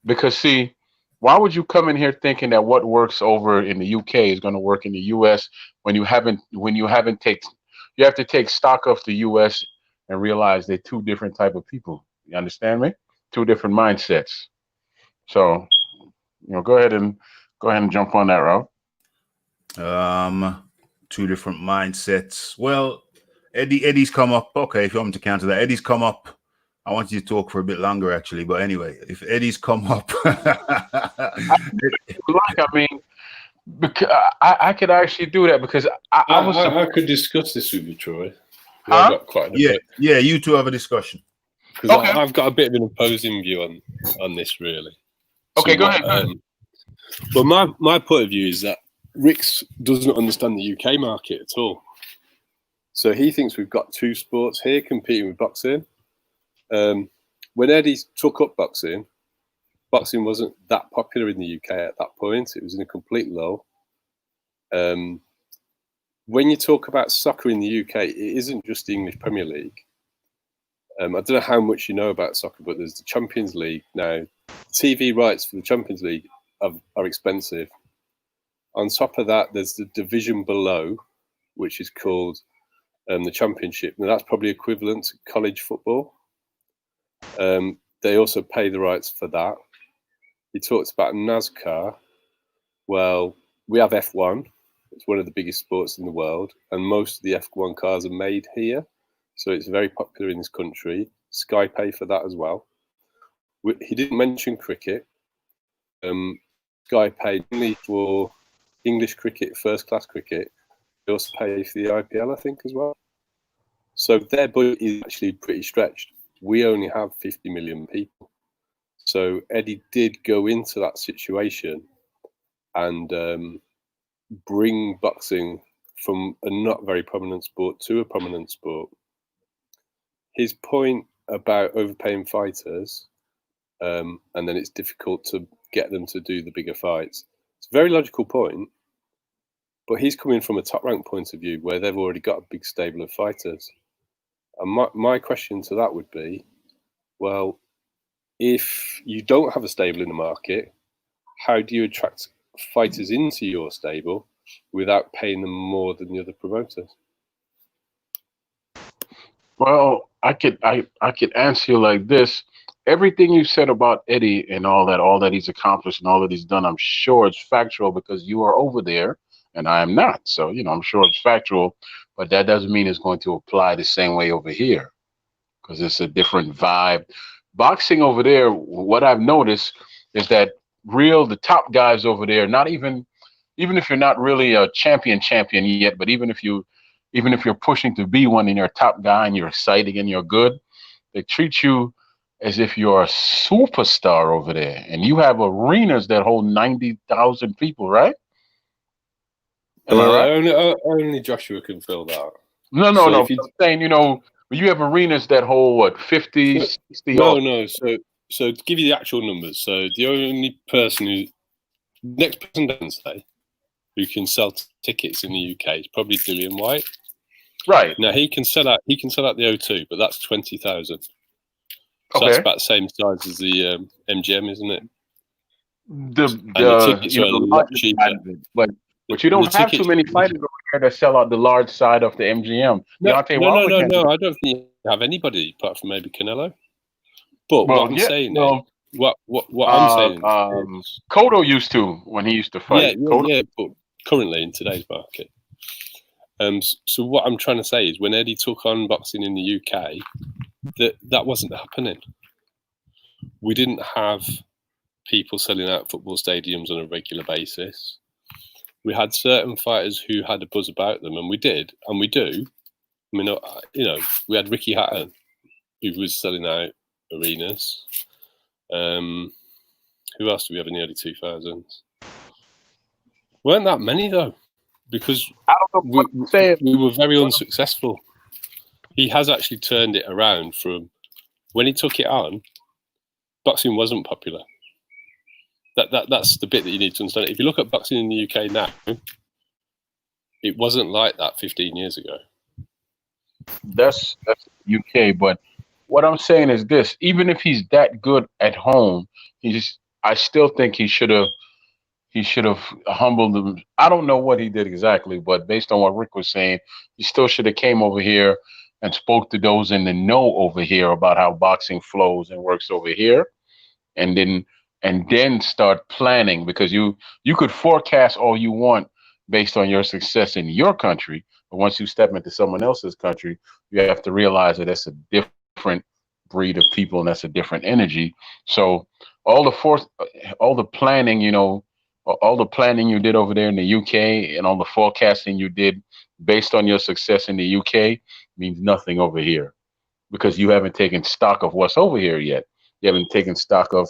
Because see, Why would you come in here thinking that what works over in the UK is going to work in the US when you have to take stock of the US and realize they're two different type of people. You understand me? Two different mindsets. So, go ahead and jump on that route. Two different mindsets. Well, Eddie's come up. Okay, if you want me to counter that, Eddie's come up. I want you to talk for a bit longer, actually. But anyway, if Eddie's come up, because I could actually do that because I could discuss this with you, Troy. Huh? I've got quite a bit. Yeah, you two have a discussion. Because I've got a bit of an opposing view on this, really. Okay, go ahead. Well, my point of view is that Ricks doesn't understand the UK market at all. So he thinks we've got two sports here competing with boxing. When Eddie took up boxing wasn't that popular in the UK at that point. It was in a complete lull. When you talk about soccer in the UK, it isn't just the English Premier League. I don't know how much you know about soccer, but there's the Champions League now. TV rights for the Champions League are expensive. On top of that, there's the division below, which is called the Championship. Now, that's probably equivalent to college football. They also pay the rights for that. He talks about NASCAR. Well, we have F1. It's one of the biggest sports in the world, and most of the F1 cars are made here. So it's very popular in this country. Sky pay for that as well. He didn't mention cricket. Sky paid only for English cricket, first-class cricket. They also pay for the IPL, I think, as well. So their budget is actually pretty stretched. We only have 50 million people. So Eddie did go into that situation and bring boxing from a not very prominent sport to a prominent sport. His point about overpaying fighters, and then it's difficult to get them to do the bigger fights. It's a very logical point, but he's coming from a top-ranked point of view where they've already got a big stable of fighters. And my question to that would be, well, if you don't have a stable in the market, how do you attract fighters into your stable without paying them more than the other promoters? Well, I could answer you like this. Everything you said about Eddie and all that he's accomplished and all that he's done, I'm sure it's factual because you are over there and I am not. So, I'm sure it's factual, but that doesn't mean it's going to apply the same way over here because it's a different vibe. Boxing over there, what I've noticed is that the top guys over there, not even if you're not really a champion yet, but even if you're pushing to be one and you're a top guy and you're exciting and you're good, they treat you as if you're a superstar over there. And you have arenas that hold 90,000 people, right? Am I right? Only Joshua can fill that. No. I'm saying, you have arenas that hold, 50, 60? No. So to give you the actual numbers, so the only person next person down say who can sell tickets in the UK is probably Dilian Whyte. Right. Now he can sell out the O2, but that's 20,000. So that's about the same size as the MGM, isn't it? The tickets are a lot cheaper. But you don't have too many fighters over here that sell out the large side of the MGM. No, I don't think you have anybody apart from maybe Canelo. But what I'm saying is, Cotto used to when he used to fight. Yeah, but currently in today's market. So what I'm trying to say is, when Eddie took on boxing in the UK, that wasn't happening. We didn't have people selling out football stadiums on a regular basis. We had certain fighters who had a buzz about them, and we did, and we do. I mean, we had Ricky Hatton, who was selling out arenas. Who else do we have in the early 2000s? Weren't that many though, because we were very unsuccessful. He has actually turned it around from when he took it on. Boxing wasn't popular. That's the bit that you need to understand. If you look at boxing in the UK now, it wasn't like that 15 years ago. That's UK, but what I'm saying is this: even if he's that good at home, I still think he should have humbled them. I don't know what he did exactly, but based on what Rick was saying, he still should have came over here and spoke to those in the know over here about how boxing flows and works over here, and then start planning, because you could forecast all you want based on your success in your country, but once you step into someone else's country, you have to realize that that's a different breed of people and that's a different energy. So all the planning, all the planning you did over there in the UK and all the forecasting you did based on your success in the UK means nothing over here, because you haven't taken stock of what's over here yet. You haven't taken stock of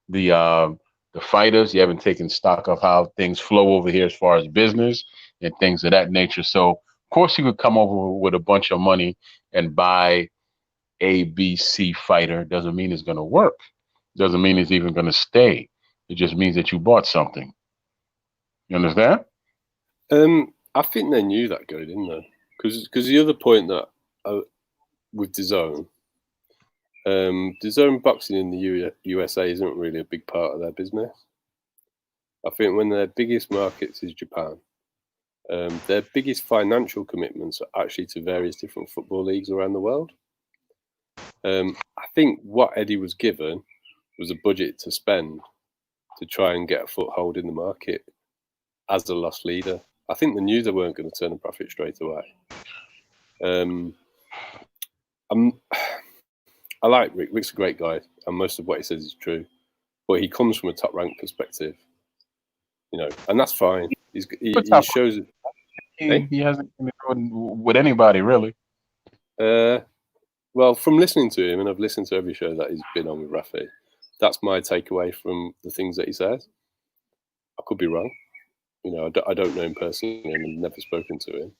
the fighters. You haven't taken stock of how things flow over here as far as business and things of that nature. So of course you could come over with a bunch of money and buy A, B, C fighter. Doesn't mean it's going to work. Doesn't mean it's even going to stay. It just means that you bought something. You understand? I think they knew that going, didn't they? Because the other point that with DAZN, DAZN boxing in the USA isn't really a big part of their business. I think when their biggest markets is Japan, their biggest financial commitments are actually to various different football leagues around the world. I think what Eddie was given was a budget to spend to try and get a foothold in the market as a lost leader. I think they knew they weren't going to turn a profit straight away. I like Rick. Rick's a great guy, and most of what he says is true. But he comes from a top-ranked perspective, and that's fine. He shows it. He hasn't been with anybody, really. Well, from listening to him, and I've listened to every show that he's been on with Rafi, that's my takeaway from the things that he says. I could be wrong. I don't know him personally, and I've never spoken to him.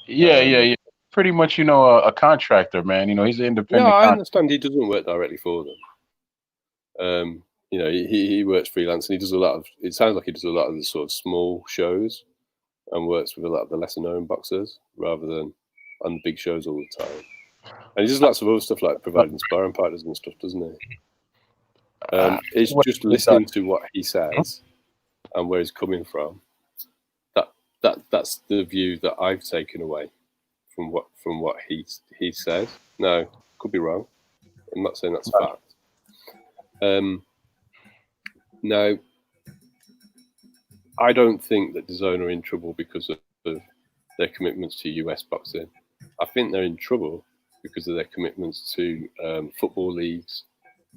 Yeah. Pretty much, a contractor, man. He's an independent. Yeah, I understand he doesn't work directly for them. He works freelance, and he does a lot of. It sounds like he does a lot of the sort of small shows, and works with a lot of the lesser known boxers rather than on the big shows all the time. And he does lots of other stuff like providing sparring partners and stuff, doesn't he? It's just listening to what he says and where he's coming from. That's the view that I've taken away from what he says. No, could be wrong. I'm not saying that's a fact. No, I don't think that DAZN are in trouble because of their commitments to US boxing. I think they're in trouble because of their commitments to football leagues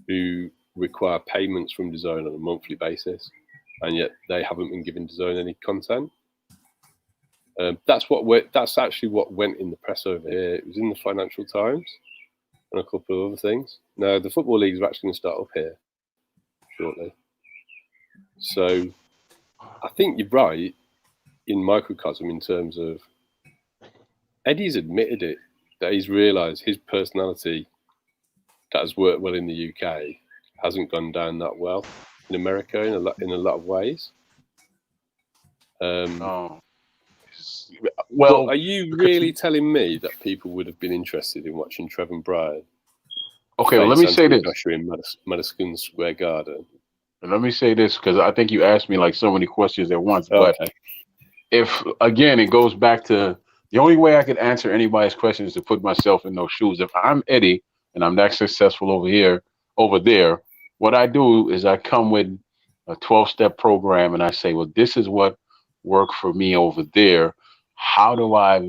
who require payments from DAZN on a monthly basis, and yet they haven't been giving DAZN any content. That's actually what went in the press over here. It was in the Financial Times and a couple of other things. Now, the football leagues are actually going to start up here shortly. So I think you're right in microcosm in terms of Eddie's admitted it, that he's realised his personality that has worked well in the UK hasn't gone down that well in America in a lot of ways. Well, are you really telling me that people would have been interested in watching Trevor Bryan? Okay, well, let me say this. In Madison Square Garden. And let me say this, because I think you asked me like so many questions at once. But if, again, it goes back to the only way I could answer anybody's question is to put myself in those shoes. If I'm Eddie and I'm that successful over there, what I do is I come with a 12-step program and I say, well, this is what worked for me over there. How do I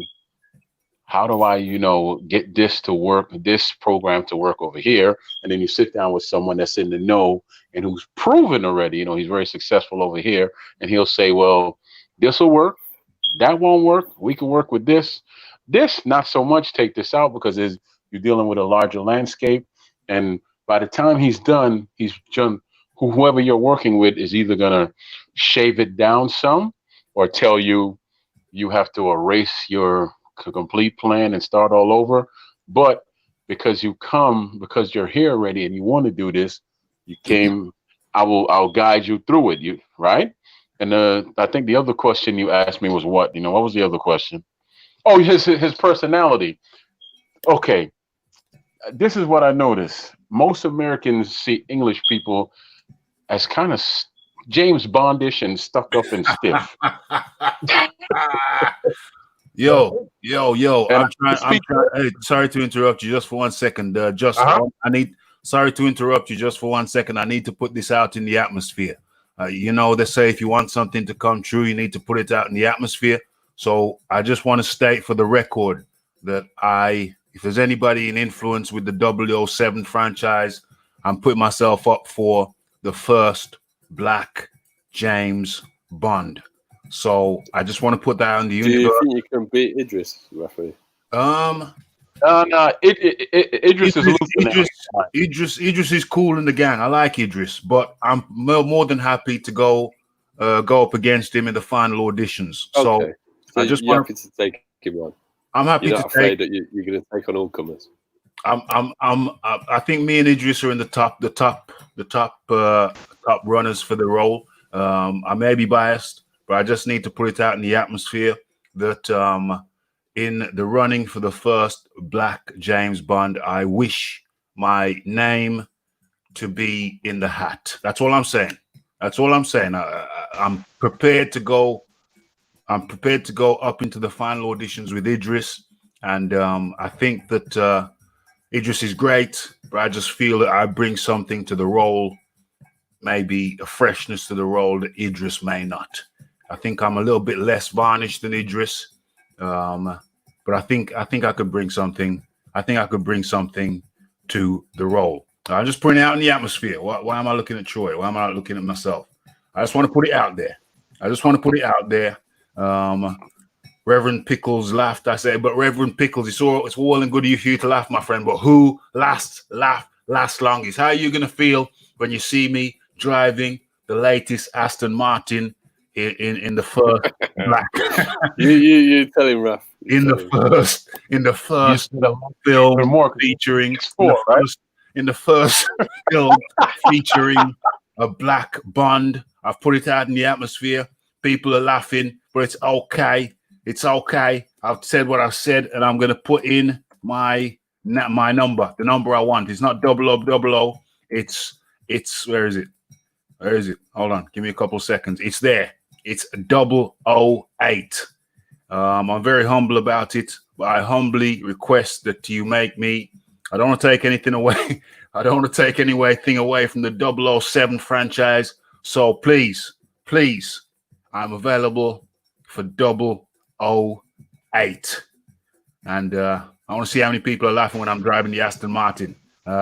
get this to work, this program to work over here? And then you sit down with someone that's in the know and who's proven already, he's very successful over here. And he'll say, well, this will work. That won't work. We can work with this. This, not so much. Take this out, because you're dealing with a larger landscape. And by the time he's done, whoever you're working with is either going to shave it down some or tell you have to erase your complete plan and start all over. But because you're here already and you want to do this, you came, I'll guide you through it, right? And I think the other question you asked me was what? What was the other question? Oh, his personality. Okay. This is what I noticed. Most Americans see English people as kind of James Bondish and stuck up and stiff. Yo. And I'm trying. Hey, sorry to interrupt you just for 1 second. Sorry to interrupt you just for 1 second. I need to put this out in the atmosphere. You know, they say if you want something to come true, you need to put it out in the atmosphere. So I just want to state for the record that if there's anybody in influence with the 007 franchise, I'm putting myself up for the first Black James Bond. So I just want to put that out in the universe. Do you think you can beat Idris, Rafi? No, Idris is losing. Idris is cool in the gang. I like Idris, but I'm more than happy to go up against him in the final auditions. Okay. So I just you're want happy to take him on. I'm happy you're to not afraid that you're going to take on all comers. I think me and Idris are in the top runners for the role. I may be biased, but I just need to put it out in the atmosphere that in the running for the first Black James Bond, I wish my name to be in the hat. That's all I'm saying. I'm prepared to go. I'm prepared to go up into the final auditions with Idris, and I think that Idris is great, but I just feel that I bring something to the role, maybe a freshness to the role that Idris may not. I think I'm a little bit less varnished than Idris, but I think I could bring something. I think I could bring something to the role. I'm just putting it out in the atmosphere. Why am I looking at Troy? Why am I not looking at myself? I just want to put it out there. Reverend Pickles laughed. I said, but Reverend Pickles, it's all and good of you to laugh, my friend. But who lasts longest? How are you going to feel when you see me driving the latest Aston Martin in the first black? you tell him, Raf. In the first film featuring in the first film featuring a black Bond. I've put it out in the atmosphere. People are laughing, but it's okay. It's okay. I've said what I've said, and I'm going to put in my number, the number I want. It's not 0000. It's where is it? Where is it? Hold on. Give me a couple seconds. It's there. It's 008. I'm very humble about it, but I humbly request that you make me. I don't want to take anything away. I don't want to take anything away from the 007 franchise. So please, I'm available for 008. And I want to see how many people are laughing when I'm driving the Aston Martin.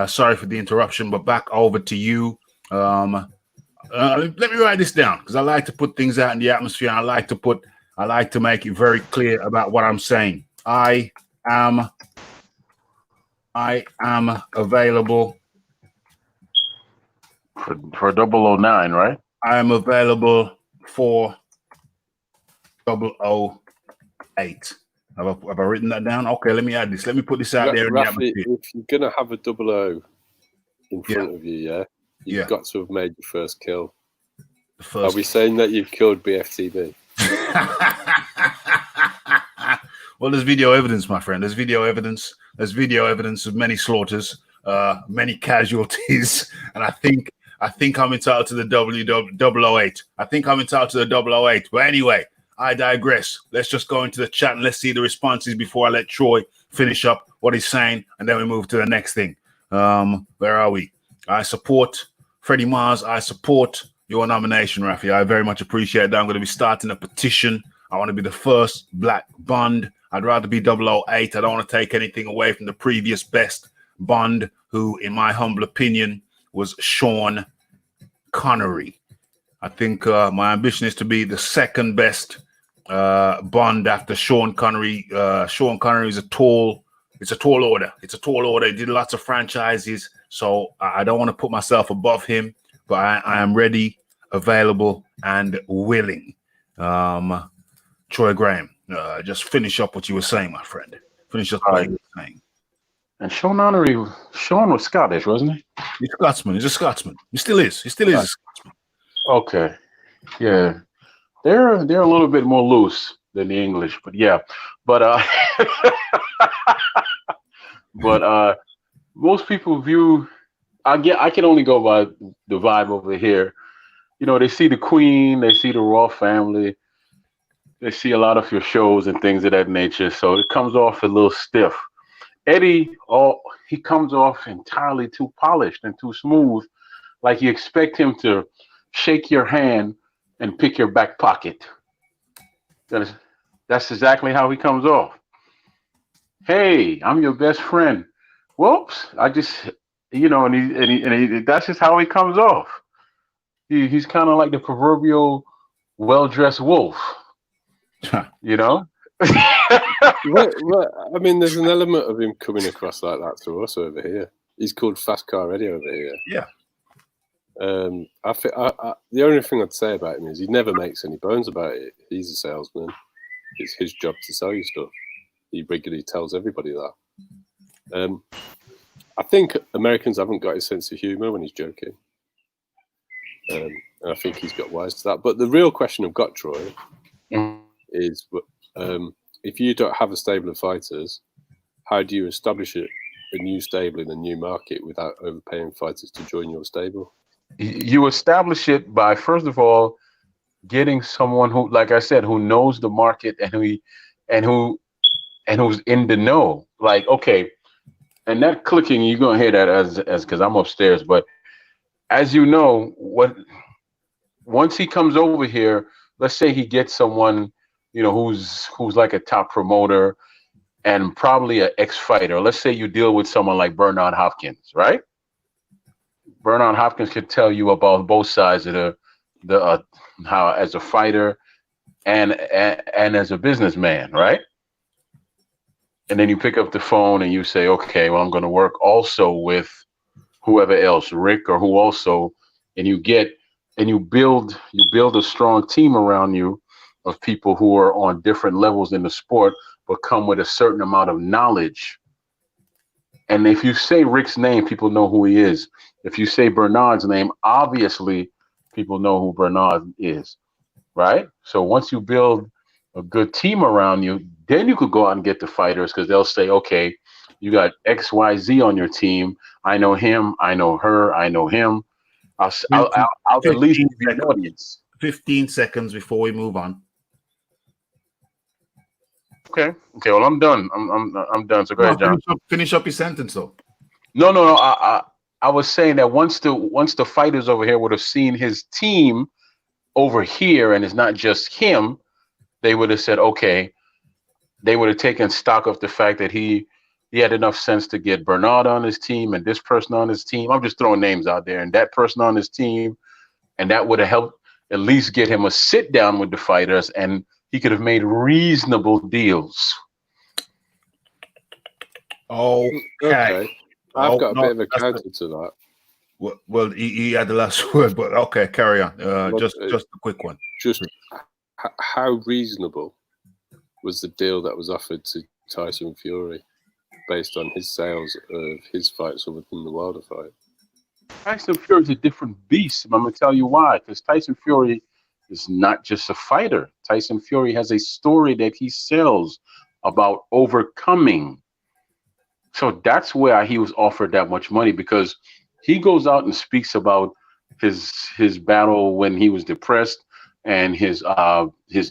Sorry for the interruption, but back over to you. Let me write this down because I like to put things out in the atmosphere. And I like to make it very clear about what I'm saying. I am available for 009, right? I am available for 008. Have I written that down? Okay, let me add this. Let me put this out there. Rafi, if you're gonna have a 00 in front of you, you've got to have made your first kill. Are we saying that you've killed BFTB? Well, there's video evidence, my friend. There's video evidence. There's video evidence of many slaughters, many casualties, and I think I'm entitled to the 008. I think I'm entitled to the 008. But anyway, I digress. Let's just go into the chat and let's see the responses before I let Troy finish up what he's saying, and then we move to the next thing. Where are we? I support Freddie Mars. I support your nomination, Rafi. I very much appreciate that. I'm going to be starting a petition. I want to be the first Black Bond. I'd rather be 008. I don't want to take anything away from the previous best Bond, who, in my humble opinion, was Sean Connery. I think my ambition is to be the second best Bond after Sean Connery. Sean Connery is a tall order. It's a tall order. He did lots of franchises, so I don't want to put myself above him, but I am ready, available, and willing. Troy Graham, just finish up what you were saying, my friend. Finish up what you were saying. And Sean was Scottish, wasn't he? He's Scotsman. He's a Scotsman. He still is. He still is a Scotsman. Okay. Yeah. They're a little bit more loose than the English, but yeah. But most people view I can only go by the vibe over here. You know, they see the Queen, they see the royal family, they see a lot of your shows and things of that nature. So it comes off a little stiff. Eddie, he comes off entirely too polished and too smooth. Like you expect him to shake your hand and pick your back pocket. That's exactly how he comes off. Hey, I'm your best friend. Whoops, I just, that's just how he comes off. He's kind of like the proverbial well-dressed wolf, you know? Well, I mean, there's an element of him coming across like that to us over here. He's called Fast Car Eddie over here. Yeah. The only thing I'd say about him is he never makes any bones about it. He's a salesman. It's his job to sell you stuff. He regularly tells everybody that. I think Americans haven't got his sense of humour when he's joking. And I think he's got wise to that. But the real question I've got, Troy, is if you don't have a stable of fighters, how do you establish a new stable in a new market without overpaying fighters to join your stable? You establish it by, first of all, getting someone who, like I said, who knows the market and who's in the know. Like, okay, and that clicking, you're gonna hear that as because I'm upstairs, but as you know, once he comes over here, let's say he gets someone, who's like a top promoter and probably an ex-fighter. Let's say you deal with someone like Bernard Hopkins, right? Bernard Hopkins could tell you about both sides of the how as a fighter and as a businessman, right? And then you pick up the phone and you say, okay, well, I'm going to work also with whoever else, Rick or who also, and you build a strong team around you of people who are on different levels in the sport, but come with a certain amount of knowledge. And if you say Rick's name, people know who he is. If you say Bernard's name, obviously people know who Bernard is, right? So once you build a good team around you, then you could go out and get the fighters, because they'll say, okay, you got XYZ on your team. I know him. I know her. I know him. I'll at least give you an audience. 15 seconds before we move on. Okay. Well, I'm done. I'm done. So go ahead, John. Finish up your sentence, though. No. I was saying that once the fighters over here would have seen his team over here, and it's not just him, they would have said, okay. They would have taken stock of the fact that he had enough sense to get Bernard on his team and this person on his team. I'm just throwing names out there, and that person on his team, and that would have helped at least get him a sit down with the fighters, and he could have made reasonable deals. Okay. I've got a bit of a counter to that. Well, he had the last word, but okay, carry on. Just a quick one. Just how reasonable was the deal that was offered to Tyson Fury based on his sales of his fights other than the Wilder fight? Tyson Fury is a different beast. I'm going to tell you why. Because Tyson Fury is not just a fighter. Tyson Fury has a story that he sells about overcoming. So that's where he was offered that much money, because he goes out and speaks about his battle when he was depressed and his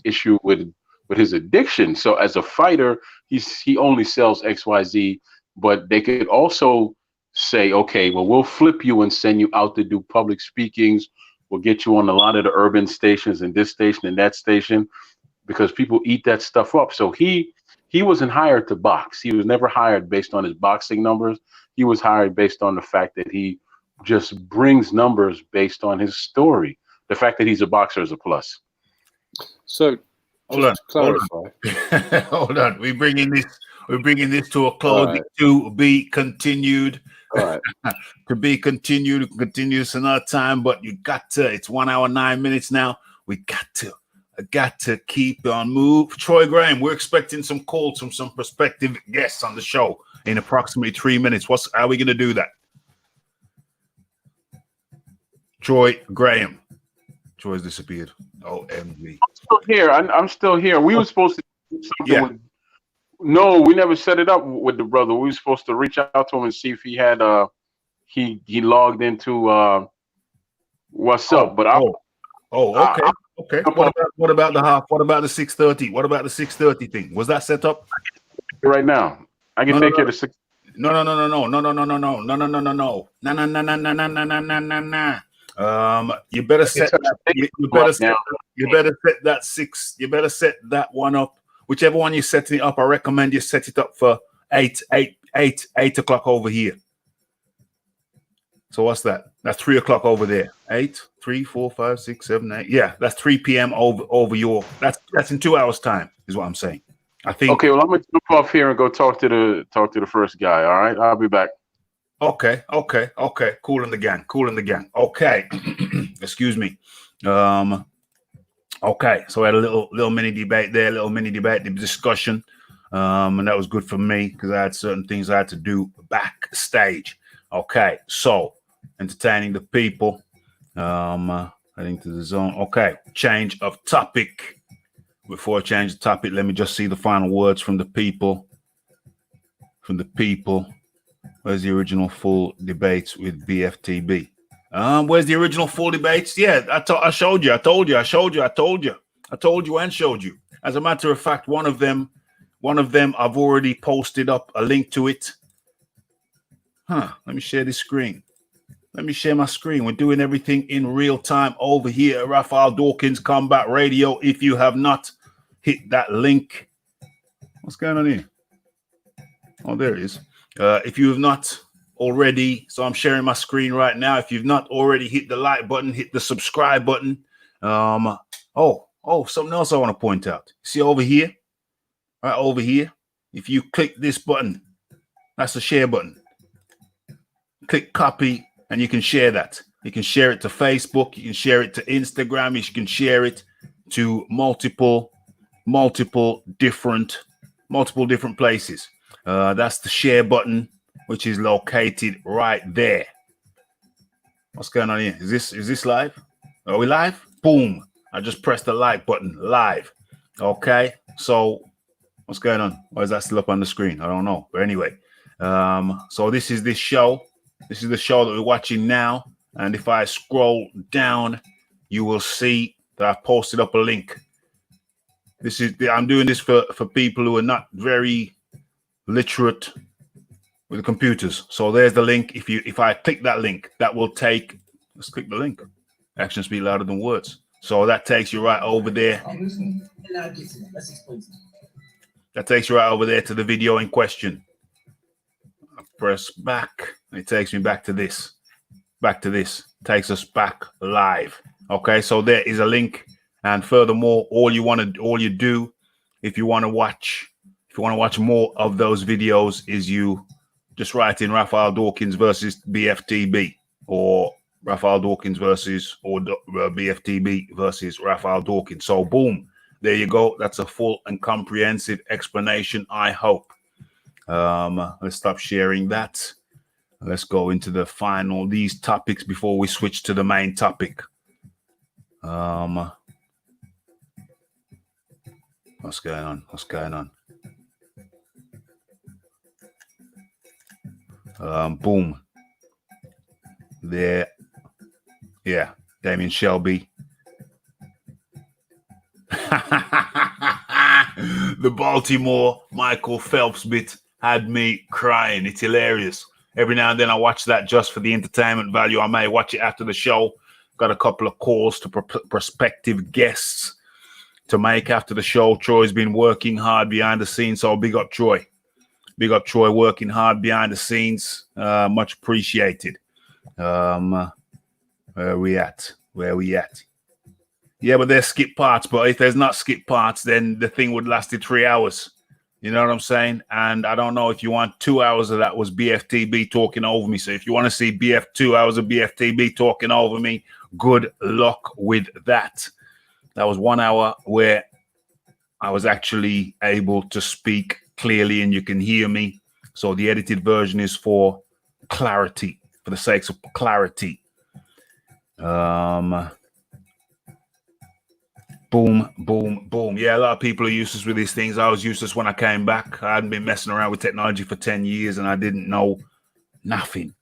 issue with his addiction. So as a fighter, he only sells XYZ, but they could also say, okay, well, we'll flip you and send you out to do public speakings. We'll get you on a lot of the urban stations and this station and that station, because people eat that stuff up. So he wasn't hired to box. He was never hired based on his boxing numbers. He was hired based on the fact that he just brings numbers based on his story. The fact that he's a boxer is a plus. So hold on. We're bringing this to a close. Right. To be continued. All right. To be continued. Continues another time, but you got to. It's 1 hour 9 minutes now. I got to keep on move. Troy Graham, we're expecting some calls from some prospective guests on the show in approximately 3 minutes. How are we going to do that? Troy Graham. Troy's disappeared. OMG. I'm still here. I'm still here. We were supposed to do something. No, we never set it up with the brother. We were supposed to reach out to him and see if he had he logged into what's up. But okay. Okay. What about the half? What about the 6:30? What about the 6:30 thing? Was that set up? Right now, I can take care of the 6. No. You better set that. You better set that 6. You better set that one up. Whichever one you're setting it up, I recommend you set it up for 8 o'clock over here. So what's that? That's 3 o'clock over there. 8, 3, 4, 5, 6, 7, 8. Yeah, that's 3 p.m. over your. That's in 2 hours time, is what I'm saying. I think. Okay, well, I'm gonna jump off here and go talk to the first guy. All right, I'll be back. Okay. Cool in the gang. Okay. Excuse me. Okay, so we had a little mini debate there, discussion. And that was good for me because I had certain things I had to do backstage. Okay, so entertaining the people. Heading to the zone. Okay, change of topic. Before I change the topic, let me just see the final words from the people. Where's the original full debates with BFTB? Where's the original full debates? Yeah, I showed you. I told you and showed you. As a matter of fact, one of them I've already posted up a link to it. Let me share this screen. Let me share my screen. We're doing everything in real time over here at Raphael Dawkins Combat Radio. If you have not hit that link, what's going on here? Oh, there it is. If you have not already, so I'm sharing my screen right now. If you've not already hit the like button, hit the subscribe button. Something else I want to point out. See over here? Right over here. If you click this button, that's the share button. Click copy and you can share that. You can share it to Facebook. You can share it to Instagram. You can share it to multiple different places. That's the share button, which is located right there. What's going on here? Is this live? Are we live? Boom. I just pressed the like button live. Okay. So what's going on? Why is that still up on the screen? I don't know. But anyway, so this is this show. This is the show that we're watching now. And if I scroll down, you will see that I've posted up a link. I'm doing this for people who are not very literate with the computers. So there's the link. If I click that link, that will take. Let's click the link. Actions speak louder than words. So that takes you right over there. That takes you right over there to the video in question. I press back. And it takes me back to this. Takes us back live. Okay, so there is a link. And furthermore, all you do, if you want to watch more of those videos, is you just write in Raphael Dawkins versus BFTB, or Raphael Dawkins versus BFTB versus Raphael Dawkins. So boom, there you go. That's a full and comprehensive explanation, I hope. Let's stop sharing that. Let's go into these topics before we switch to the main topic. What's going on? Boom. There. Yeah. Damien Shelby. The Baltimore Michael Phelps bit had me crying. It's hilarious. Every now and then I watch that just for the entertainment value. I may watch it after the show. Got a couple of calls to prospective guests to make after the show. Troy's been working hard behind the scenes, so big up Troy. Big up Troy working hard behind the scenes. Much appreciated. Where we at? Yeah, but there's skip parts. But if there's not skip parts, then the thing would lasted 3 hours. You know what I'm saying? And I don't know if you want 2 hours of that was BFTB talking over me. So if you want to see 2 hours of BFTB talking over me, good luck with that. That was 1 hour where I was actually able to speak clearly and you can hear me. So the edited version is for clarity, for the sake of clarity. Boom, boom, boom. Yeah, a lot of people are useless with these things. I was useless when I came back. I hadn't been messing around with technology for 10 years and I didn't know nothing.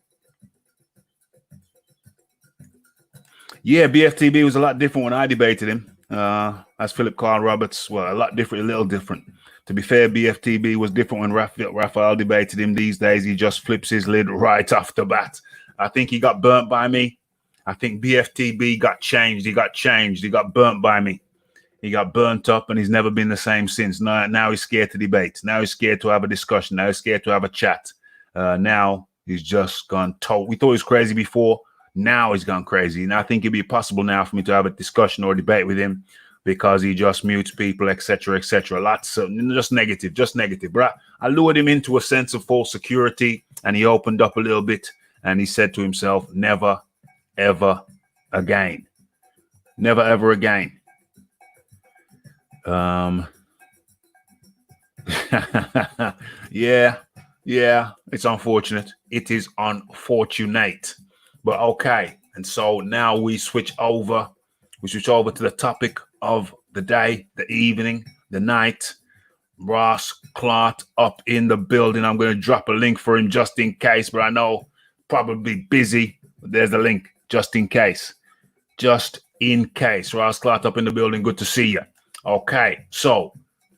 Yeah, BFTB was a lot different when I debated him. As Philip Carl Roberts, well, a lot different, a little different. To be fair, BFTB was different when Raphael debated him. These days, he just flips his lid right off the bat. I think he got burnt by me. I think BFTB got changed. He got changed. He got burnt by me. He got burnt up, and he's never been the same since. Now he's scared to debate. Now he's scared to have a discussion. Now he's scared to have a chat. Now he's just gone total. We thought he was crazy before. Now he's gone crazy. And I think it'd be possible now for me to have a discussion or debate with him because he just mutes people, etc., etc. Lots of just negative. But I lured him into a sense of false security, and he opened up a little bit, and he said to himself, never, ever again. Never, ever again. Yeah, it's unfortunate. It is unfortunate. But okay, and so now we switch over to the topic of the day, the evening, the night. Ross Clark up in the building. I'm going to drop a link for him just in case, but I know probably busy. But there's the link, just in case. Just in case. Ross Clark up in the building. Good to see you. Okay, so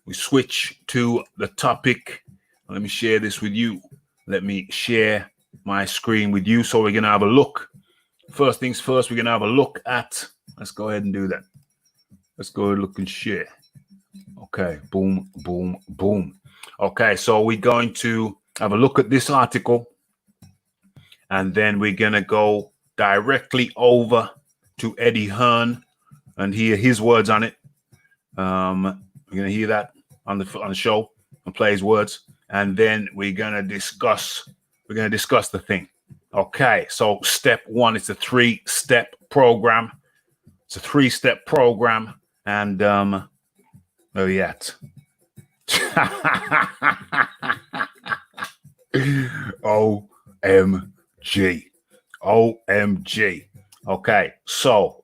we switch to the topic. Let me share this with you. Let me share my screen with you. So we're going to have a look. First things first, we're going to have a look at, let's go ahead and do that. Let's go and look and share. Okay, boom, boom, boom. Okay, so we're going to have a look at this article, and then we're going to go directly over to Eddie Hearn and hear his words on it. We're going to hear that on the show and play his words, and then we're going to discuss the thing. Okay, so step one, it's a 3-step program. It's a 3-step program, and where we at? OMG. Okay, so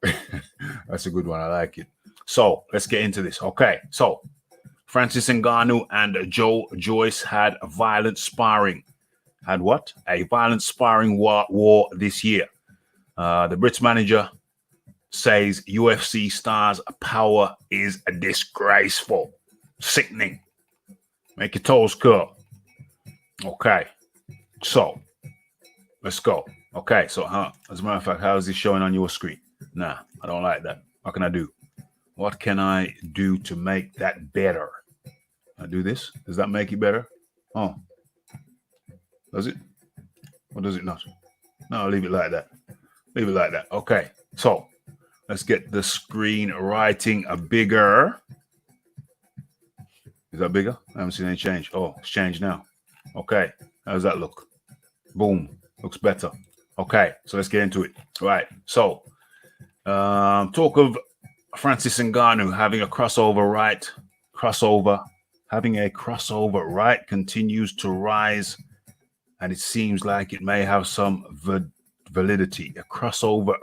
that's a good one. I like it. So let's get into this. Okay, so Francis Ngannou and JoeJoyce had a violent sparring. Had what? A violent sparring war this year. The Brits manager says UFC stars' power is disgraceful, sickening. Make your toes curl. Okay, so let's go. Okay, so as a matter of fact, how is this showing on your screen? Nah, I don't like that. What can I do? What can I do to make that better? I do this. Does that make it better? Oh. Does it? Or does it not? No, I'll leave it like that. Leave it like that. Okay. So let's get the screen writing bigger. Is that bigger? I haven't seen any change. Oh, it's changed now. Okay. How does that look? Boom. Looks better. Okay. So let's get into it. All right. So talk of Francis Ngannou having a crossover right continues to rise. And it seems like it may have some validity, a crossover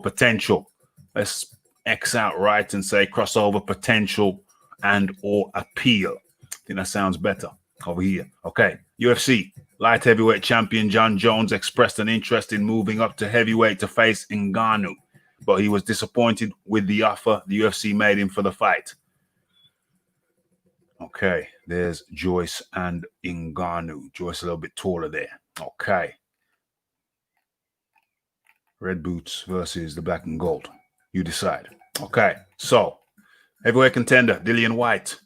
potential. Let's X out right and say crossover potential and or appeal. I think that sounds better over here. Okay, UFC light heavyweight champion Jon Jones expressed an interest in moving up to heavyweight to face Ngannou, but he was disappointed with the offer the UFC made him for the fight. Okay, there's Joyce and Ngannou. Joyce a little bit taller there. Okay. Red boots versus the black and gold. You decide. Okay, so heavyweight contender Dilian Whyte,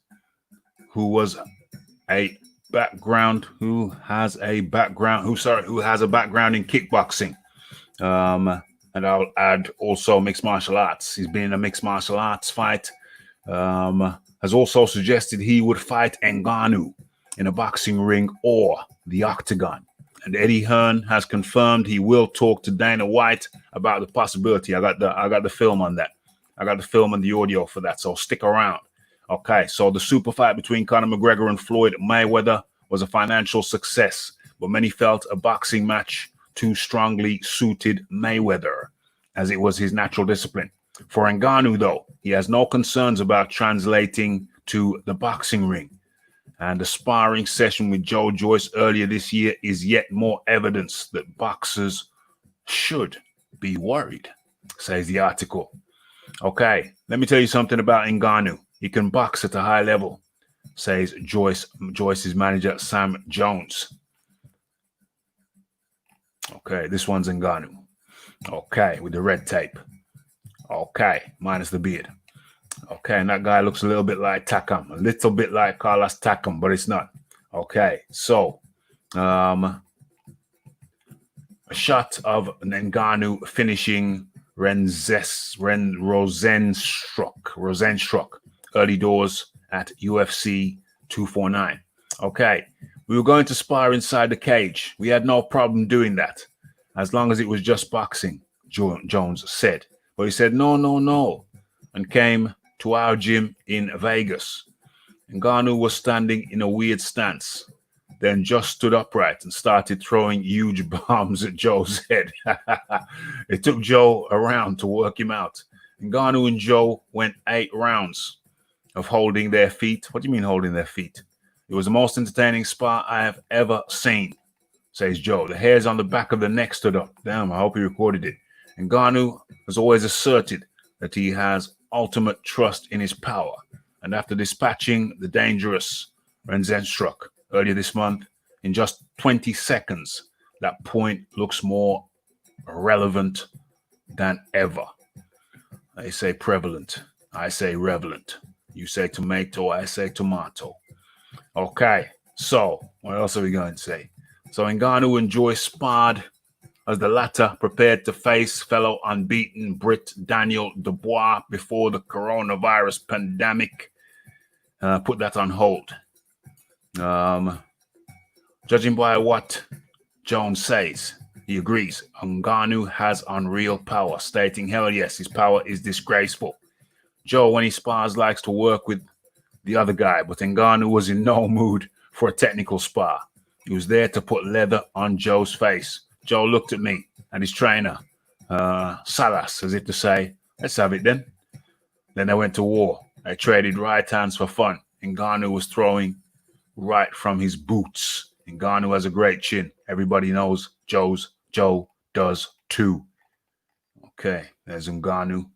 who has a background in kickboxing. And I'll add also mixed martial arts. He's been in a mixed martial arts fight. Has also suggested he would fight Ngannou in a boxing ring or the octagon. And Eddie Hearn has confirmed he will talk to Dana White about the possibility. I got the film on that. I got the film and the audio for that, so stick around. Okay, so the super fight between Conor McGregor and Floyd Mayweather was a financial success, but many felt a boxing match too strongly suited Mayweather, as it was his natural discipline. For Ngannou, though, he has no concerns about translating to the boxing ring. And the sparring session with JoeJoyce earlier this year is yet more evidence that boxers should be worried. says the article. Okay, let me tell you something about Ngannou. He can box at a high level, says Joyce's manager, Sam Jones. Okay, this one's Ngannou. Okay, with the red tape. Okay, minus the beard. Okay, and that guy looks a little bit like Takam, a little bit like Carlos Takam, but it's not. Okay, so a shot of Ngannou finishing Rosenstruck early doors at UFC 249. Okay, we were going to spar inside the cage. We had no problem doing that, as long as it was just boxing, Jones said. But he said, no, and came to our gym in Vegas. Ngannou was standing in a weird stance, then just stood upright and started throwing huge bombs at Joe's head. It took Joe around to work him out. Ngannou and Joe went 8 rounds of holding their feet. What do you mean holding their feet? It was the most entertaining spar I have ever seen, says Joe. The hairs on the back of the neck stood up. Damn, I hope he recorded it. Ngannou has always asserted that he has ultimate trust in his power. And after dispatching the dangerous Rosenstruck earlier this month, in just 20 seconds, that point looks more relevant than ever. They say prevalent. I say relevant. You say tomato, I say tomato. Okay, so what else are we going to say? So Ngannou and Joyce sparred as the latter prepared to face fellow unbeaten Brit Daniel Dubois before the coronavirus pandemic put that on hold. Judging by what Jones says, he agrees. Ngannou has unreal power, stating, hell yes, his power is disgraceful. Joe, when he spars, likes to work with the other guy, but Ngannou was in no mood for a technical spar. He was there to put leather on Joe's face. Joe looked at me and his trainer, Salas, as if to say, let's have it then. Then they went to war. They traded right hands for fun. Ngannou was throwing right from his boots. Ngannou has a great chin. Everybody knows Joe does too. Okay, there's Ngannou.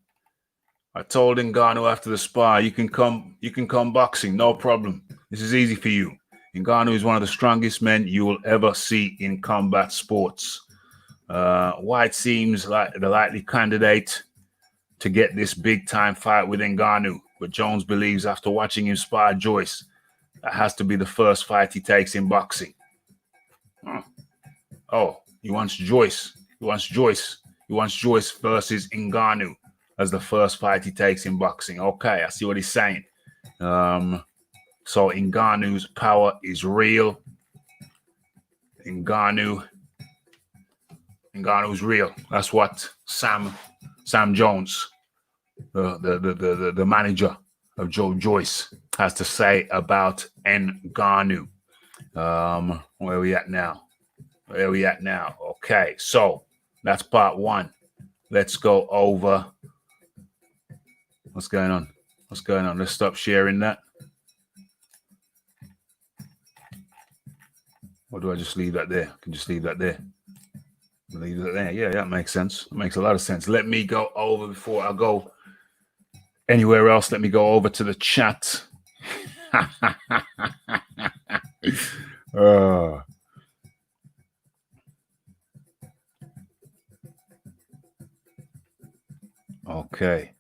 I told Ngannou after the spar, you can come boxing, no problem. This is easy for you. Ngannou is one of the strongest men you will ever see in combat sports. Whyte seems like the likely candidate to get this big-time fight with Ngannou, but Jones believes after watching him spar Joyce, that has to be the first fight he takes in boxing. Oh, he wants Joyce. He wants Joyce versus Ngannou as the first fight he takes in boxing. Okay, I see what he's saying. So Ngannou's power is real. Ngannou's real. That's what Sam Jones, the manager of JoeJoyce, has to say about Ngannou. Where are we at now? Okay, so that's part 1. Let's go over. What's going on? Let's stop sharing that. Or do I just leave that there? I can just leave that there. Leave that there. Yeah, that makes sense. It makes a lot of sense. Let me go over before I go anywhere else. Let me go over to the chat. Okay.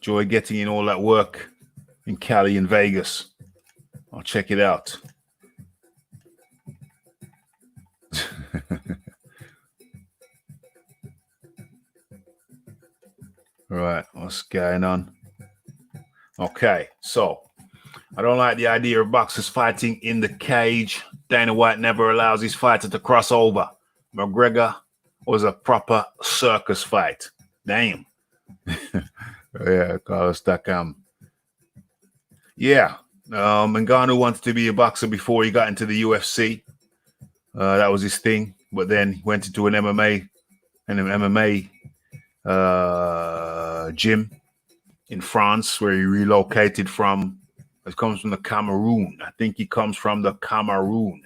Joy getting in all that work in Cali and Vegas. I'll check it out. All right, what's going on? Okay, so I don't like the idea of boxers fighting in the cage. Dana White never allows his fighter to cross over. McGregor was a proper circus fight. Damn. Yeah, Carlos Takam. Yeah. Ngannou wanted to be a boxer before he got into the UFC. That was his thing. But then he went into an MMA gym in France, where he relocated from. It comes from the Cameroon. I think he comes from the Cameroon.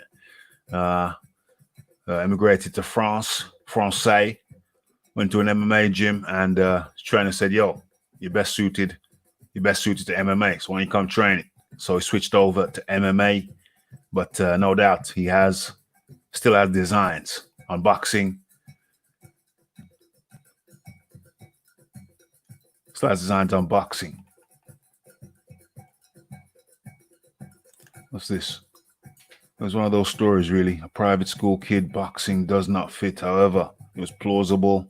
Immigrated to France Francais. Went to an MMA gym, and trainer said, "Yo, you're best suited to MMA. So why don't you come train it?" So he switched over to MMA, but no doubt he still has designs on boxing. Still has designs on boxing. What's this? It was one of those stories, really. A private school kid, boxing does not fit. However, it was plausible.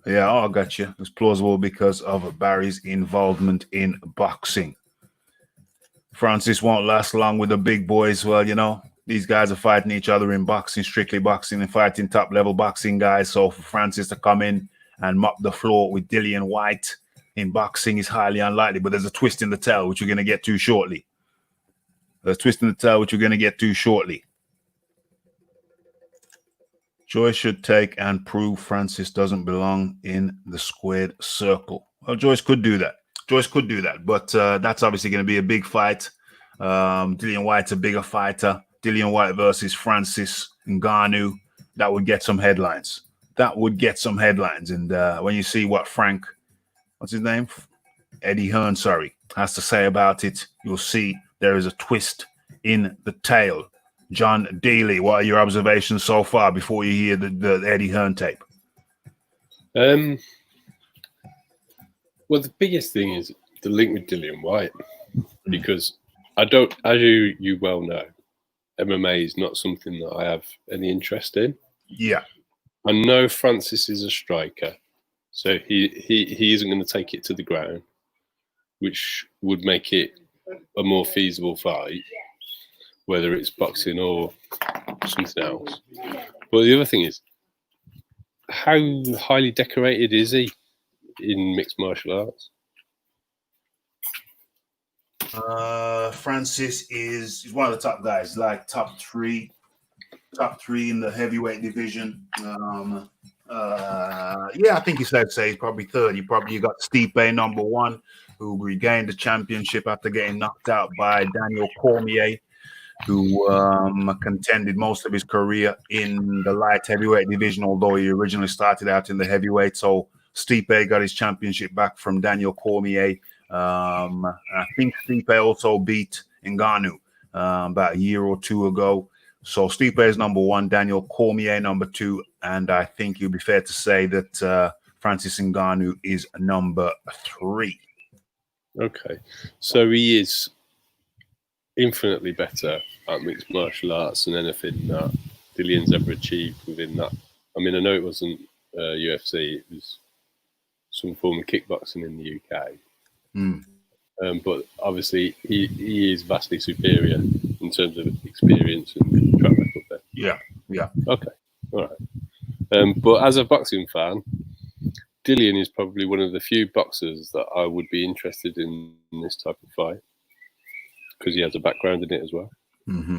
Yeah, I got you. It was plausible because of Barry's involvement in boxing. Francis won't last long with the big boys. Well, you know, these guys are fighting each other in boxing, strictly boxing, and fighting top-level boxing guys. So for Francis to come in and mop the floor with Dilian Whyte in boxing is highly unlikely. But there's a twist in the tale, which we're going to get to shortly. Joyce should take and prove Francis doesn't belong in the squared circle. Well, Joyce could do that. But that's obviously going to be a big fight. Dilian Whyte's a bigger fighter. Dilian Whyte versus Francis Ngannou. That would get some headlines. And when you see what what's his name? Eddie Hearn, has to say about it, you'll see there is a twist in the tale. John Daly, what are your observations so far before you hear the Eddie Hearn tape? Well, the biggest thing is the link with Dilian Whyte, because as you well know, MMA is not something that I have any interest in. Yeah. I know Francis is a striker, so he isn't going to take it to the ground, which would make it a more feasible fight, whether it's boxing or something else. But the other thing is, how highly decorated is he in mixed martial arts? Francis is one of the top guys, like top three in the heavyweight division. I think it's fair to say he's probably third. You got Stipe #1, who regained the championship after getting knocked out by Daniel Cormier, who contended most of his career in the light heavyweight division, although he originally started out in the heavyweight. So Stipe got his championship back from Daniel Cormier. I think Stipe also beat Ngannou about a year or two ago. So Stipe is #1, Daniel Cormier #2, and I think it'll be fair to say that Francis Ngannou is #3. Okay, so he is infinitely better at mixed martial arts than anything that Dilian's ever achieved within that. I mean, I know it wasn't UFC; it was some form of kickboxing in the UK. But obviously, he is vastly superior in terms of experience and track record there. Yeah. Okay, all right. But as a boxing fan, Dilian is probably one of the few boxers that I would be interested in this type of fight, because he has a background in it as well. Mm-hmm.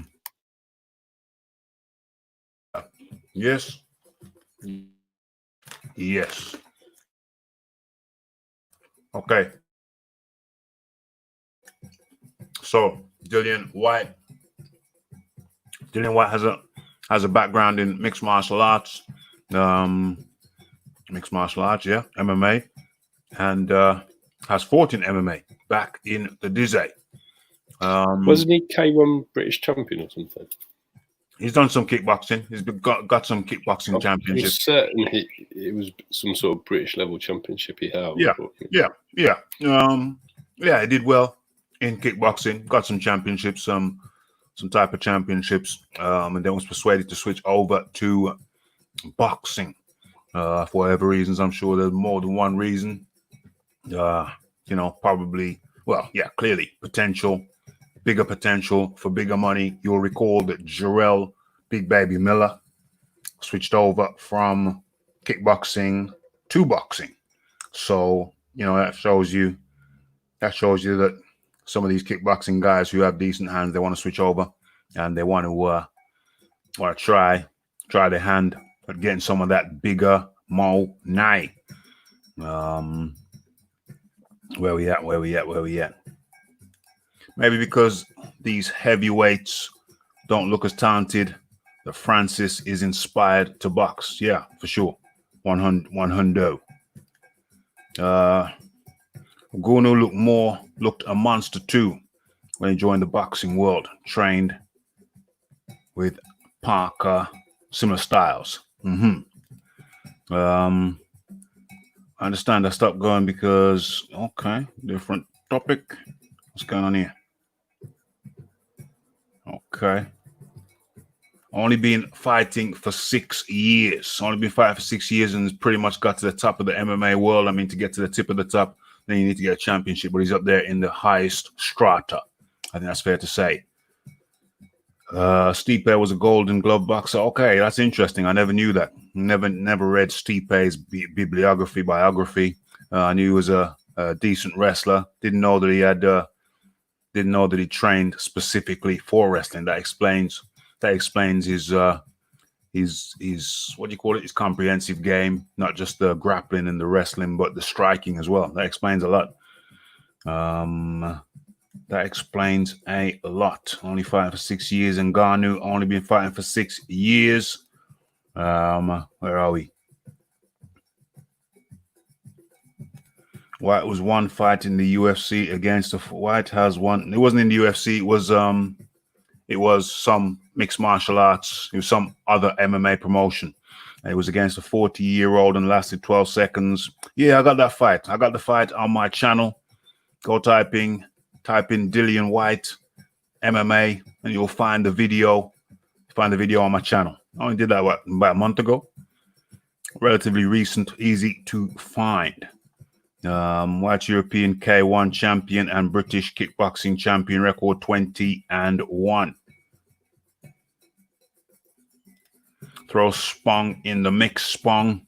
Yes. Okay. So Dilian Whyte has a background in mixed martial arts. MMA, and has fought in MMA back in the Dazn. Wasn't he K1 British champion or something? He's done some kickboxing. He's got some kickboxing championships. Certain it was some sort of British level championship he held. Yeah. He did well in kickboxing. Got some championships, some type of championships, and then was persuaded to switch over to boxing for whatever reasons. I'm sure there's more than one reason. Probably. Well, yeah, clearly bigger potential for bigger money. You'll recall that Jarrell Big Baby Miller switched over from kickboxing to boxing. So, that shows you that some of these kickboxing guys who have decent hands, they want to switch over and they want to try their hand at getting some of that bigger money. Where we at? Maybe because these heavyweights don't look as talented that Francis is inspired to box. Yeah, for sure. 100. Ngannou looked a monster too when he joined the boxing world. Trained with Parker, similar styles. I understand I stopped going because, okay, different topic. What's going on here? Okay. Only been fighting for 6 years. Only been fighting for 6 years and pretty much got to the top of the MMA world. I mean, to get to the tip of the top, then you need to get a championship, but he's up there in the highest strata. I think that's fair to say. Stipe was a Golden Glove boxer. Okay, that's interesting. I never knew that. Never read Stipe's biography. I knew he was a decent wrestler. Didn't know that he had. Didn't know that he trained specifically for wrestling. That explains his what do you call it? His comprehensive game, not just the grappling and the wrestling, but the striking as well. That explains a lot. That explains a lot. Only fighting for 6 years, and Ngannou only been fighting for 6 years. Where are we? Whyte was one fight in the UFC against Whyte has one. It wasn't in the UFC. It was some mixed martial arts. It was some other MMA promotion. And it was against a 40-year-old and lasted 12 seconds. Yeah, I got that fight. I got the fight on my channel. Go type in Dilian Whyte MMA, and you'll find the video. Find the video on my channel. I only did that about a month ago. Relatively recent, easy to find. White European K1 champion and British kickboxing champion, record 20-1. Throw Spong in the mix. Spong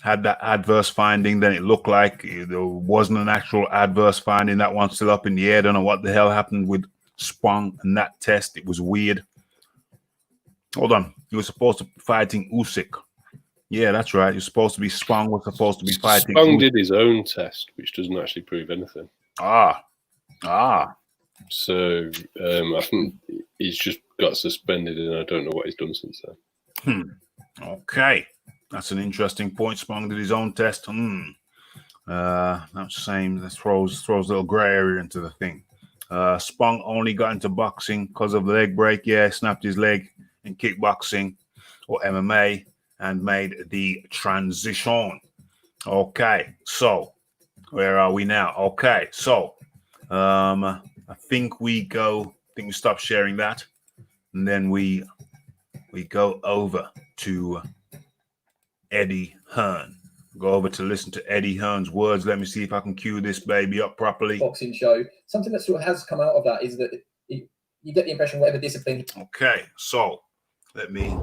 had that adverse finding. Then it looked like there wasn't an actual adverse finding. That one's still up in the air. Don't know what the hell happened with Spong and that test. It was weird. Hold on. He was supposed to be fighting Usyk. Yeah, that's right. You're supposed to be Spong was supposed to be fighting. Spong did his own test, which doesn't actually prove anything. So I think he's just got suspended, and I don't know what he's done since then. Okay, that's an interesting point. Spong did his own test. That's same. That throws a little gray area into the thing. Spong only got into boxing because of the leg break. Yeah, snapped his leg in kickboxing or MMA. And made the transition. Okay, so where are we now? Okay, so I think we stop sharing that, and then we go over to Eddie Hearn. Go over to listen to Eddie Hearn's words. Let me see if I can cue this baby up properly. Boxing show. Something that sort of has come out of that is that you get the impression whatever discipline. Okay, so let me.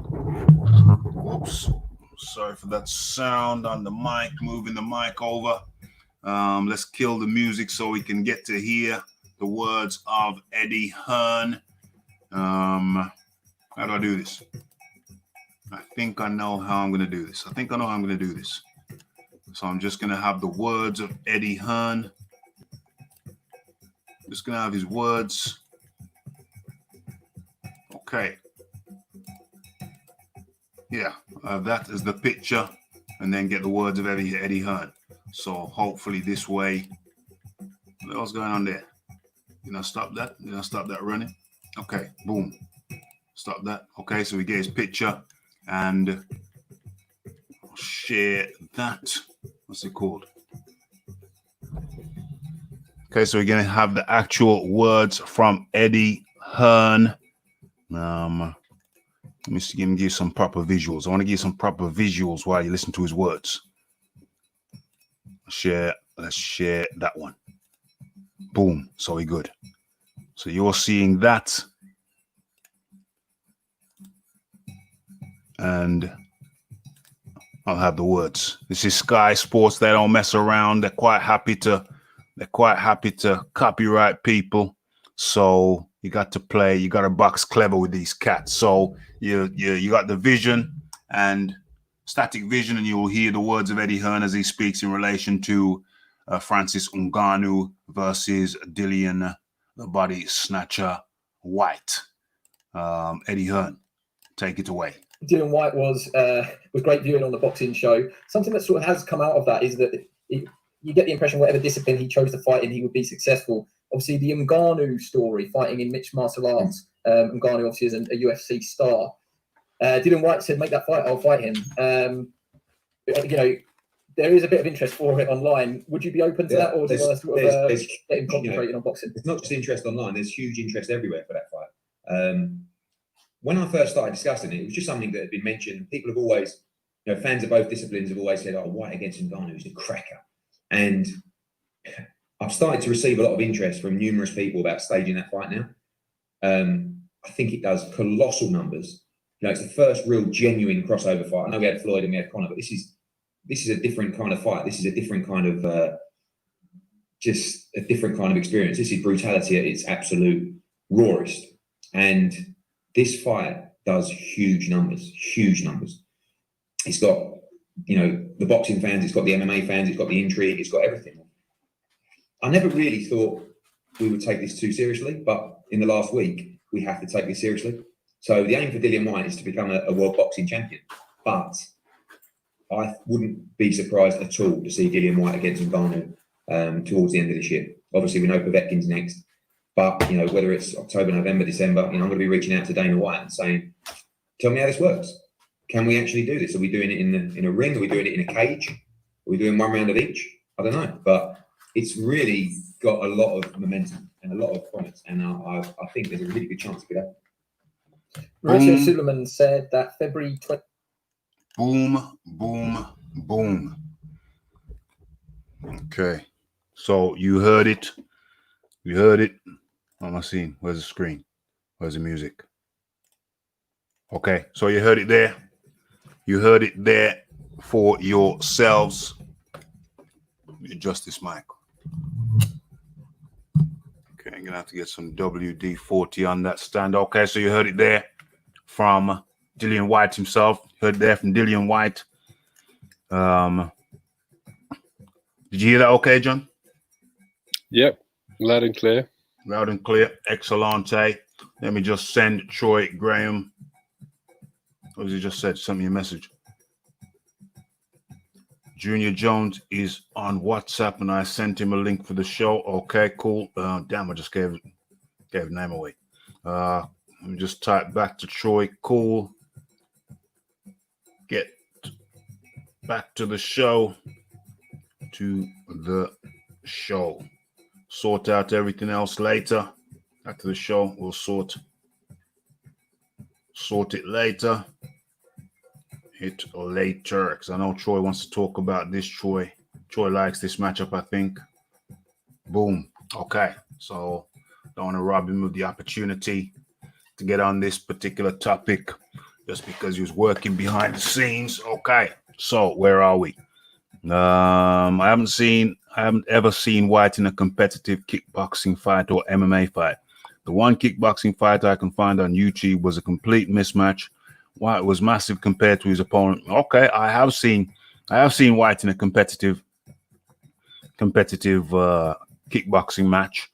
Whoops. Sorry for that sound on the mic. Moving the mic over. Let's kill the music so we can get to hear the words of Eddie Hearn. How do I do this? I think I know how I'm going to do this. So I'm just going to have the words of Eddie Hearn. Just going to have his words. Okay. Yeah, that is the picture, and then get the words of Eddie Hearn. So hopefully this way. What's going on there? Did I stop that? Did I stop that running? Okay, boom. Stop that. Okay, so we get his picture, and I'll share that. What's it called? Okay, so we're going to have the actual words from Eddie Hearn. Let me give you some proper visuals. I want to give you some proper visuals while you listen to his words. Let's share that one. Boom. So we good. So you're seeing that. And I'll have the words. This is Sky Sports. They don't mess around. They're quite happy to copyright people. So you got to play, you got to box clever with these cats. So you got the vision and static vision, and you will hear the words of Eddie Hearn as he speaks in relation to Francis Ngannou versus Dilian, the body snatcher Whyte. Eddie Hearn, Take it away. Dilian Whyte was great viewing on the boxing show. Something that sort of has come out of that is that you get the impression whatever discipline he chose to fight in, he would be successful. Obviously, the Ngannou story, fighting in mixed martial arts. Ngannou obviously is a UFC star. Dilian Whyte said, "Make that fight, I'll fight him." You know, there is a bit of interest for it online. Would you be open to that, or do you want to sort of get him concentrating on boxing? It's not just interest online. There's huge interest everywhere for that fight. When I first started discussing it, it was just something that had been mentioned. People have always, you know, fans of both disciplines have always said, "Oh, Whyte against Ngannou is a cracker," and I've started to receive a lot of interest from numerous people about staging that fight now. I think it does colossal numbers. You know, it's the first real genuine crossover fight. I know we had Floyd and we had Conor, but this is a different kind of fight. This is a different kind of just a different kind of experience. This is brutality at its absolute rawest, and this fight does huge numbers. Huge numbers. It's got, you know, the boxing fans. It's got the MMA fans. It's got the intrigue. It's got everything. I never really thought we would take this too seriously, but in the last week we have to take this seriously. So the aim for Dilian Whyte is to become a world boxing champion, but I wouldn't be surprised at all to see Dilian Whyte against Ngannou towards the end of this year. Obviously, we know Povetkin's next, but, you know, whether it's October, November, December, you know, I'm going to be reaching out to Dana White and saying, "Tell me how this works. Can we actually do this? Are we doing it in a ring? Are we doing it in a cage? Are we doing one round of each? I don't know, but it's really got a lot of momentum and a lot of promise, and I think there's a really good chance to get up." Mauricio Suleiman said that February 20. Boom, boom, boom. Okay, so you heard it. You heard it. What am I seeing? Where's the screen? Where's the music? Okay, so you heard it there. You heard it there for yourselves. Let me adjust this mic. Okay, I'm gonna have to get some WD-40 on that stand. Okay, so you heard it there from Dilian Whyte himself. Heard it there from Dilian Whyte. Did you hear that okay, John? Yep, loud and clear. Loud and clear. Excellente. Let me just send Troy Graham. What has he just said? Send me a message. Junior Jones is on WhatsApp, and I sent him a link for the show. Okay, cool. Damn, I just gave the name away. Let me just type back to Troy. Cool. Get back to the show. Sort out everything else later. Back to the show. We'll sort it later. Hit later, because I know Troy wants to talk about this. Troy likes this matchup, I think. Boom. Okay, so don't want to rob him of the opportunity to get on this particular topic just because he was working behind the scenes. Okay, so where are we? I haven't ever seen Whyte in a competitive kickboxing fight or MMA fight. The one kickboxing fight I can find on YouTube was a complete mismatch. Whyte was massive compared to his opponent. Okay, I have seen Whyte in a competitive kickboxing match.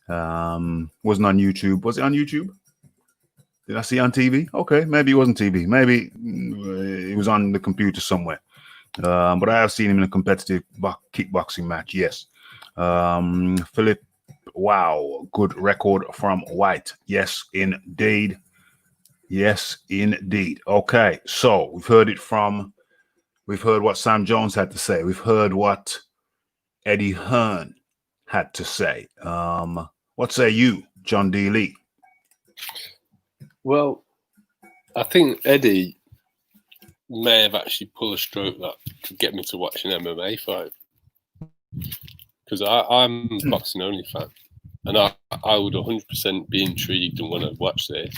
Wasn't on YouTube. Was it on YouTube? Did I see it on TV? Okay, maybe it wasn't TV. Maybe it was on the computer somewhere. But I have seen him in a competitive kickboxing match. Yes. Philip, wow, good record from Whyte. Yes, indeed. Yes, indeed. Okay, so we've heard what Sam Jones had to say. We've heard what Eddie Hearn had to say. What say you, John D. Lee? Well, I think Eddie may have actually pulled a stroke that could get me to watch an MMA fight, because I'm a boxing only fan, and I would 100% be intrigued and want to watch this,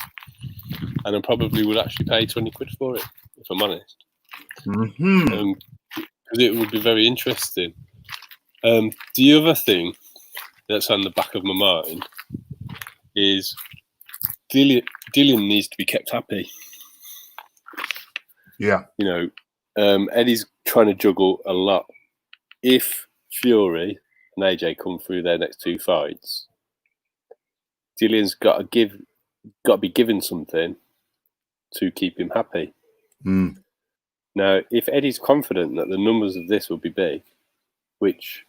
and I probably would actually pay 20 quid for it, if I'm honest. Because it would be very interesting. The other thing that's on the back of my mind is Dilian needs to be kept happy. Yeah. You know, Eddie's trying to juggle a lot. If Fury and AJ come through their next two fights, Dilian's got to be given something to keep him happy. Mm. Now, if Eddie's confident that the numbers of this will be big, which,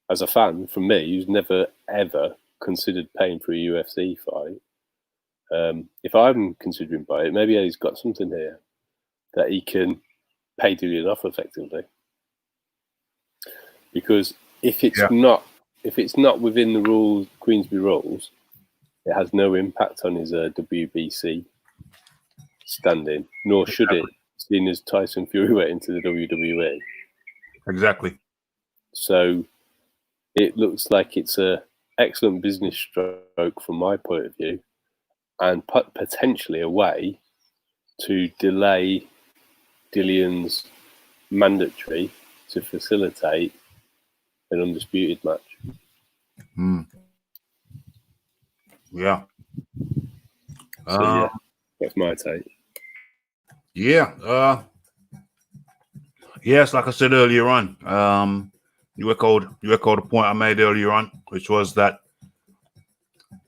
as a fan, from me, who's never, ever considered paying for a UFC fight, if I'm considering buying it, maybe Eddie's got something here that he can pay Dilian off effectively. Because if it's not within the rules, Queensberry rules, it has no impact on his WBC standing, nor should it, seeing as Tyson Fury went into the WWE. Exactly. So it looks like it's an excellent business stroke from my point of view, and potentially a way to delay Dilian's mandatory to facilitate an undisputed match. Mm. Yeah. So yeah, that's my take. Yeah. Yes, like I said earlier on, you echoed a point I made earlier on, which was that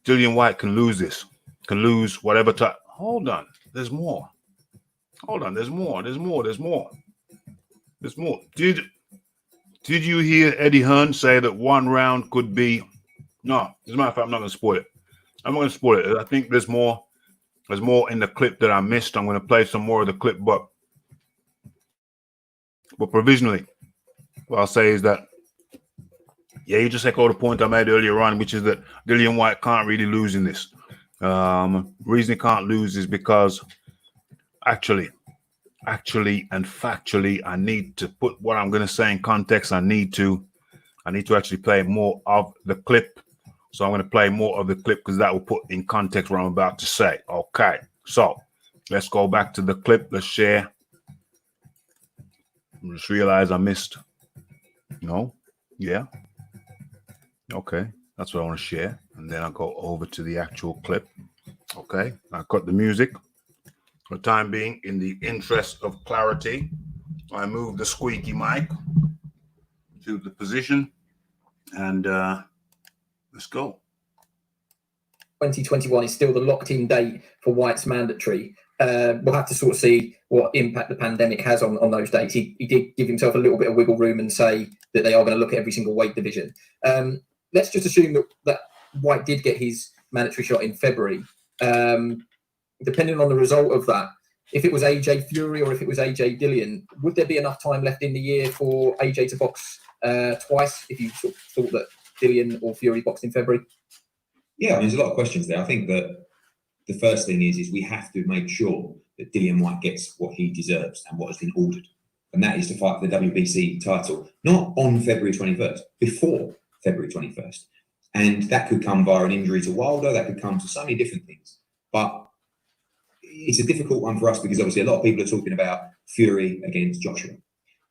Dillian Whyte can lose this, can lose whatever time. Hold on, there's more. Hold on, there's more. Did you hear Eddie Hearn say that one round could be? No, as a matter of fact, I'm not going to spoil it. I'm not going to spoil it. I think there's more. There's more in the clip that I missed. I'm going to play some more of the clip, but provisionally, what I'll say is that, yeah, you just echo the point I made earlier on, which is that Dillian Whyte can't really lose in this. Reason he can't lose is because actually and factually, I need to put what I'm going to say in context. I need to actually play more of the clip. So I'm going to play more of the clip because that will put in context what I'm about to say. Okay, so let's go back to the clip. Let's share. I just realized I missed. No, yeah. Okay, that's what I want to share. And then I'll go over to the actual clip. Okay, I cut the music. For the time being, in the interest of clarity, I move the squeaky mic to the position and let's go. 2021 is still the locked-in date for Whyte's mandatory. We'll have to sort of see what impact the pandemic has on those dates. He did give himself a little bit of wiggle room and say that they are going to look at every single weight division. Let's just assume that Whyte did get his mandatory shot in February. Depending on the result of that, if it was AJ Fury or if it was AJ Dilian, would there be enough time left in the year for AJ to box twice if you sort of thought that Dilian or Fury boxed in February? Yeah, I mean, there's a lot of questions there. I think that the first thing is we have to make sure that Dillian Whyte gets what he deserves and what has been ordered. And that is to fight for the WBC title, not on February 21st, before February 21st. And that could come via an injury to Wilder, that could come to so many different things. But it's a difficult one for us because obviously a lot of people are talking about Fury against Joshua.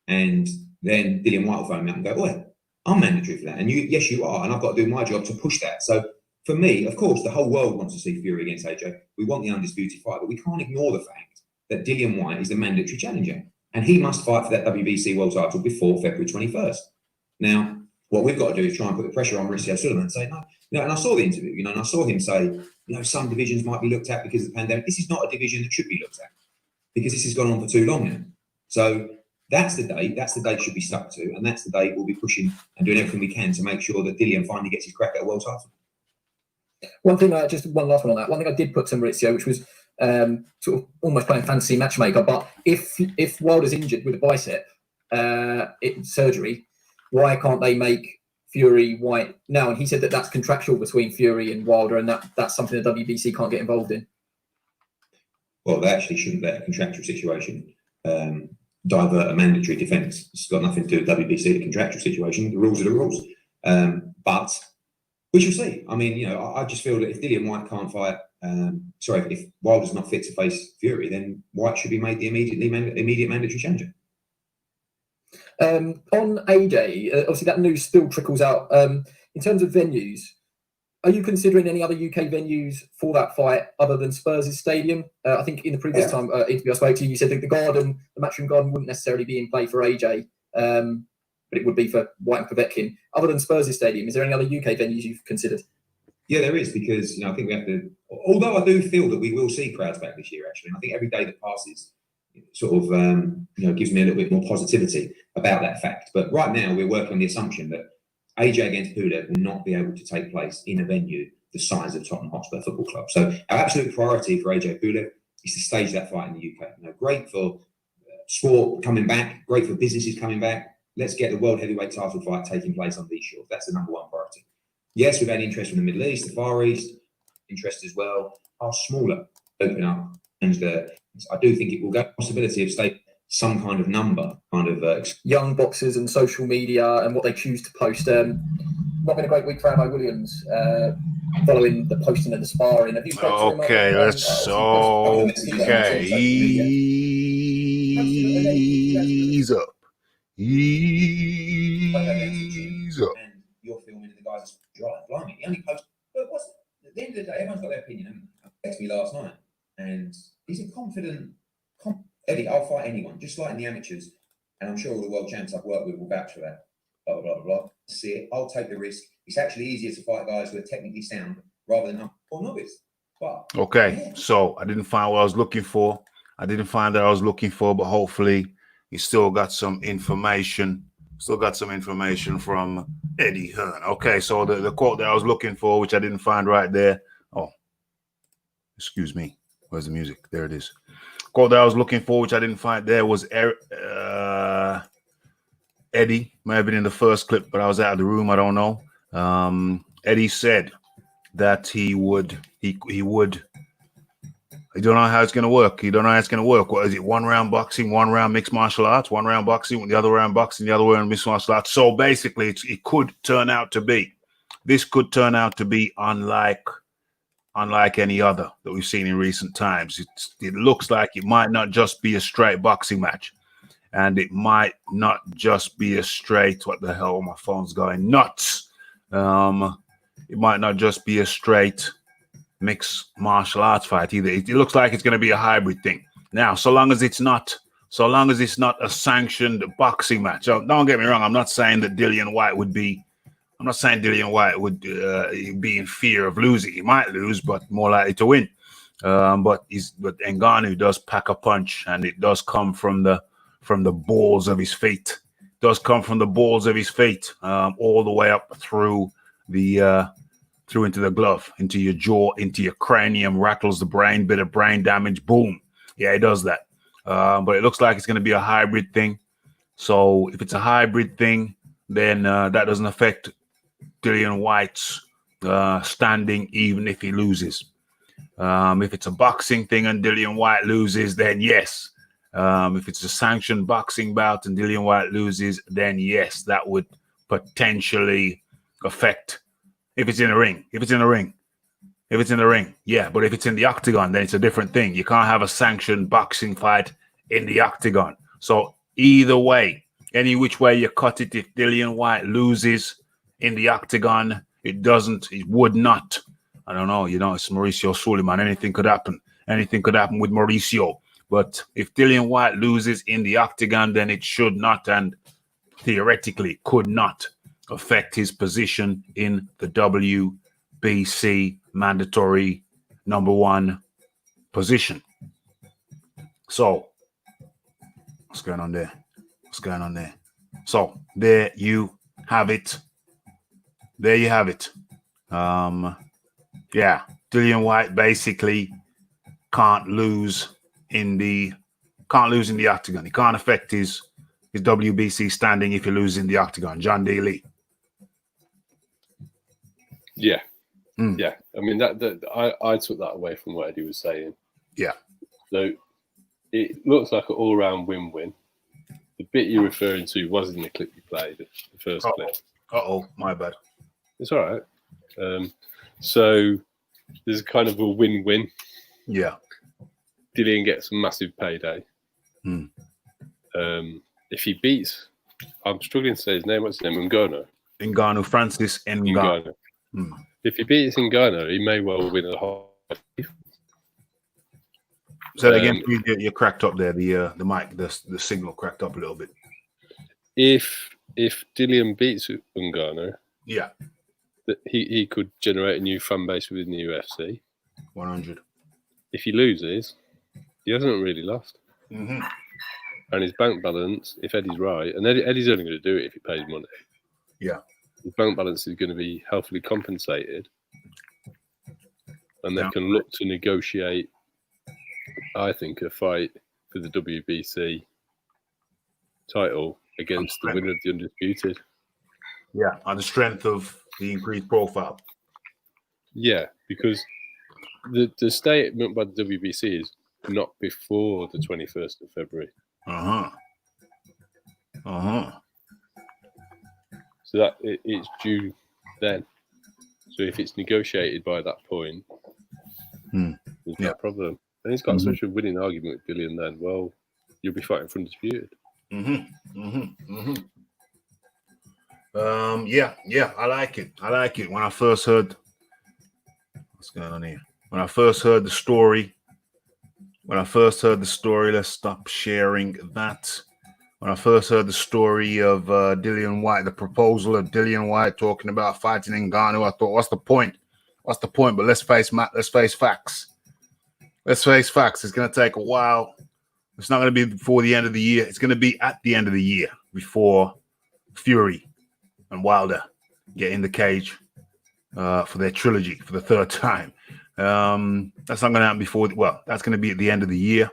And then Dillian Whyte will phone me up and go, "Oh, I'm mandatory for that." And yes, you are. And I've got to do my job to push that. So for me, of course, the whole world wants to see Fury against AJ. We want the undisputed fight, but we can't ignore the fact that Dillian Whyte is the mandatory challenger. And he must fight for that WBC world title before February 21st. Now, what we've got to do is try and put the pressure on Mauricio Sullivan and say, no. And I saw the interview, and I saw him say, some divisions might be looked at because of the pandemic. This is not a division that should be looked at because this has gone on for too long now. So that's the date. That's the date should be stuck to. And that's the date we'll be pushing and doing everything we can to make sure that Dilian finally gets his crack at a world title. One thing, just one last one on that. One thing I did put to Mauricio, which was sort of almost playing fantasy matchmaker, but if Wilder's injured with a bicep surgery, why can't they make Fury Whyte now? And he said that that's contractual between Fury and Wilder, and that's something the WBC can't get involved in. Well, they actually shouldn't let a contractual situation divert a mandatory defence. It's got nothing to do with WBC, the contractual situation. The rules are the rules. But we shall see. I mean, I just feel that if Dillian Whyte can't fight, if Wilder's not fit to face Fury, then Whyte should be made the immediate mandatory challenger. On AJ, obviously that news still trickles out. In terms of venues, are you considering any other UK venues for that fight other than Spurs' stadium? I think in the previous time interview I spoke to you, you said that the Matchroom Garden wouldn't necessarily be in play for AJ, but it would be for Whyte and Povetkin. Other than Spurs' stadium, is there any other UK venues you've considered? Yeah, there is, because I think we have to. Although I do feel that we will see crowds back this year, actually, and I think every day that passes sort of gives me a little bit more positivity about that fact. But right now, we're working on the assumption that AJ against Pulev will not be able to take place in a venue the size of Tottenham Hotspur Football Club. So our absolute priority for AJ Pulev is to stage that fight in the UK. Great for sport coming back, great for businesses coming back. Let's get the world heavyweight title fight taking place on these shores. That's the number one priority. Yes, we've had interest from the Middle East, the Far East, interest as well. Are smaller open up, and I do think it will go possibility of state some kind of number, young boxers and social media and what they choose to post. Not been a great week for Ammo Williams following the posting of the sparring. Have you spoken to him? Okay, let's. Okay, ease up. Ease up. And you're filming and the guys are blimey. The only post, but at the end of the day, everyone's got their opinion. And he texted me last night, and he's a confident Eddie. I'll fight anyone, just like in the amateurs, and I'm sure all the world champs I've worked with will vouch for that. Blah blah blah blah. See it. I'll take the risk. It's actually easier to fight guys who are technically sound rather than novice. But okay, so I didn't find what I was looking for. But hopefully he still got some information. From Eddie Hearn. Okay, so the quote that I was looking for, which I didn't find right there. Oh, excuse me. Where's the music? There it is. Quote that I was looking for, which I didn't find there, was Eddie. May have been in the first clip, but I was out of the room. I don't know. Eddie said that he would. I don't know how it's going to work. What is it? 1 round boxing, 1 round mixed martial arts, 1 round boxing, the other round boxing, the other round mixed martial arts. So basically, it could turn out to be. This could turn out to be unlike any other that we've seen in recent times. It looks like it might not just be a straight boxing match, and it might not just be a straight. What the hell? My phone's going nuts. It might not just be a straight mixed martial arts fight either. It looks like it's going to be a hybrid thing. Now, so long as it's not a sanctioned boxing match. So don't get me wrong. I'm not saying Dilian Whyte would be in fear of losing. He might lose, but more likely to win. But Ngannou does pack a punch, and it does come from the balls of his feet. All the way up through into the glove, into your jaw, into your cranium, rattles the brain, bit of brain damage, boom. Yeah, it does that. But it looks like it's going to be a hybrid thing. So if it's a hybrid thing, then that doesn't affect Dilian Whyte's standing, even if he loses. If it's a boxing thing and Dilian Whyte loses, then yes. If it's a sanctioned boxing bout and Dilian Whyte loses, then yes, that would potentially affect. If it's in the ring, yeah. But if it's in the octagon, then it's a different thing. You can't have a sanctioned boxing fight in the octagon. So either way, any which way you cut it, if Dilian Whyte loses in the octagon, it would not. I don't know. It's Mauricio Suleiman. Anything could happen. Anything could happen with Mauricio. But if Dilian Whyte loses in the octagon, then it should not, and theoretically could not, affect his position in the WBC mandatory #1 position. So, what's going on there? So, there you have it. Yeah, Dilian Whyte basically can't lose in the octagon. He can't affect his WBC standing if he loses in the octagon. John D. Lee. Yeah. Yeah. I mean, I took that away from what Eddie was saying. Yeah. So it looks like an all-round win-win. The bit you're referring to was in the clip you played, the first clip. My bad. It's all right. So there's kind of a win-win. Yeah. Dilian gets a massive payday. If he beats, I'm struggling to say his name. What's his name? Ngannou, Francis Ngannou. If he beats Ngannou, he may well win a whole. So again, you're cracked up there. The mic, the signal cracked up a little bit. If Dilian beats Ngannou, yeah, that he could generate a new fan base within the UFC. 100. If he loses, he hasn't really lost. Mm-hmm. And his bank balance, if Eddie's right, and Eddie's only going to do it if he pays money. Yeah. His bank balance is going to be healthily compensated. And they can look to negotiate, I think, a fight for the WBC title against the winner of the Undisputed. Yeah, on the strength of the increased profile. Yeah, because the statement by the WBC is not before the 21st of February. So that it's due then. So if it's negotiated by that point, there's no problem. And he's got such a winning argument with Dilian then, well, you'll be fighting for Undisputed. Yeah, I like it. When I first heard what's going on here, when I first heard the story, let's stop sharing that. When I first heard the story of Dilian Whyte, the proposal of Dilian Whyte talking about fighting Ngannou, I thought, what's the point? But let's face facts. Let's face facts. It's going to take a while. It's not going to be before the end of the year. It's going to be at the end of the year before Fury and Wilder get in the cage for their trilogy for the third time. That's not going to happen before. Well, that's going to be at the end of the year.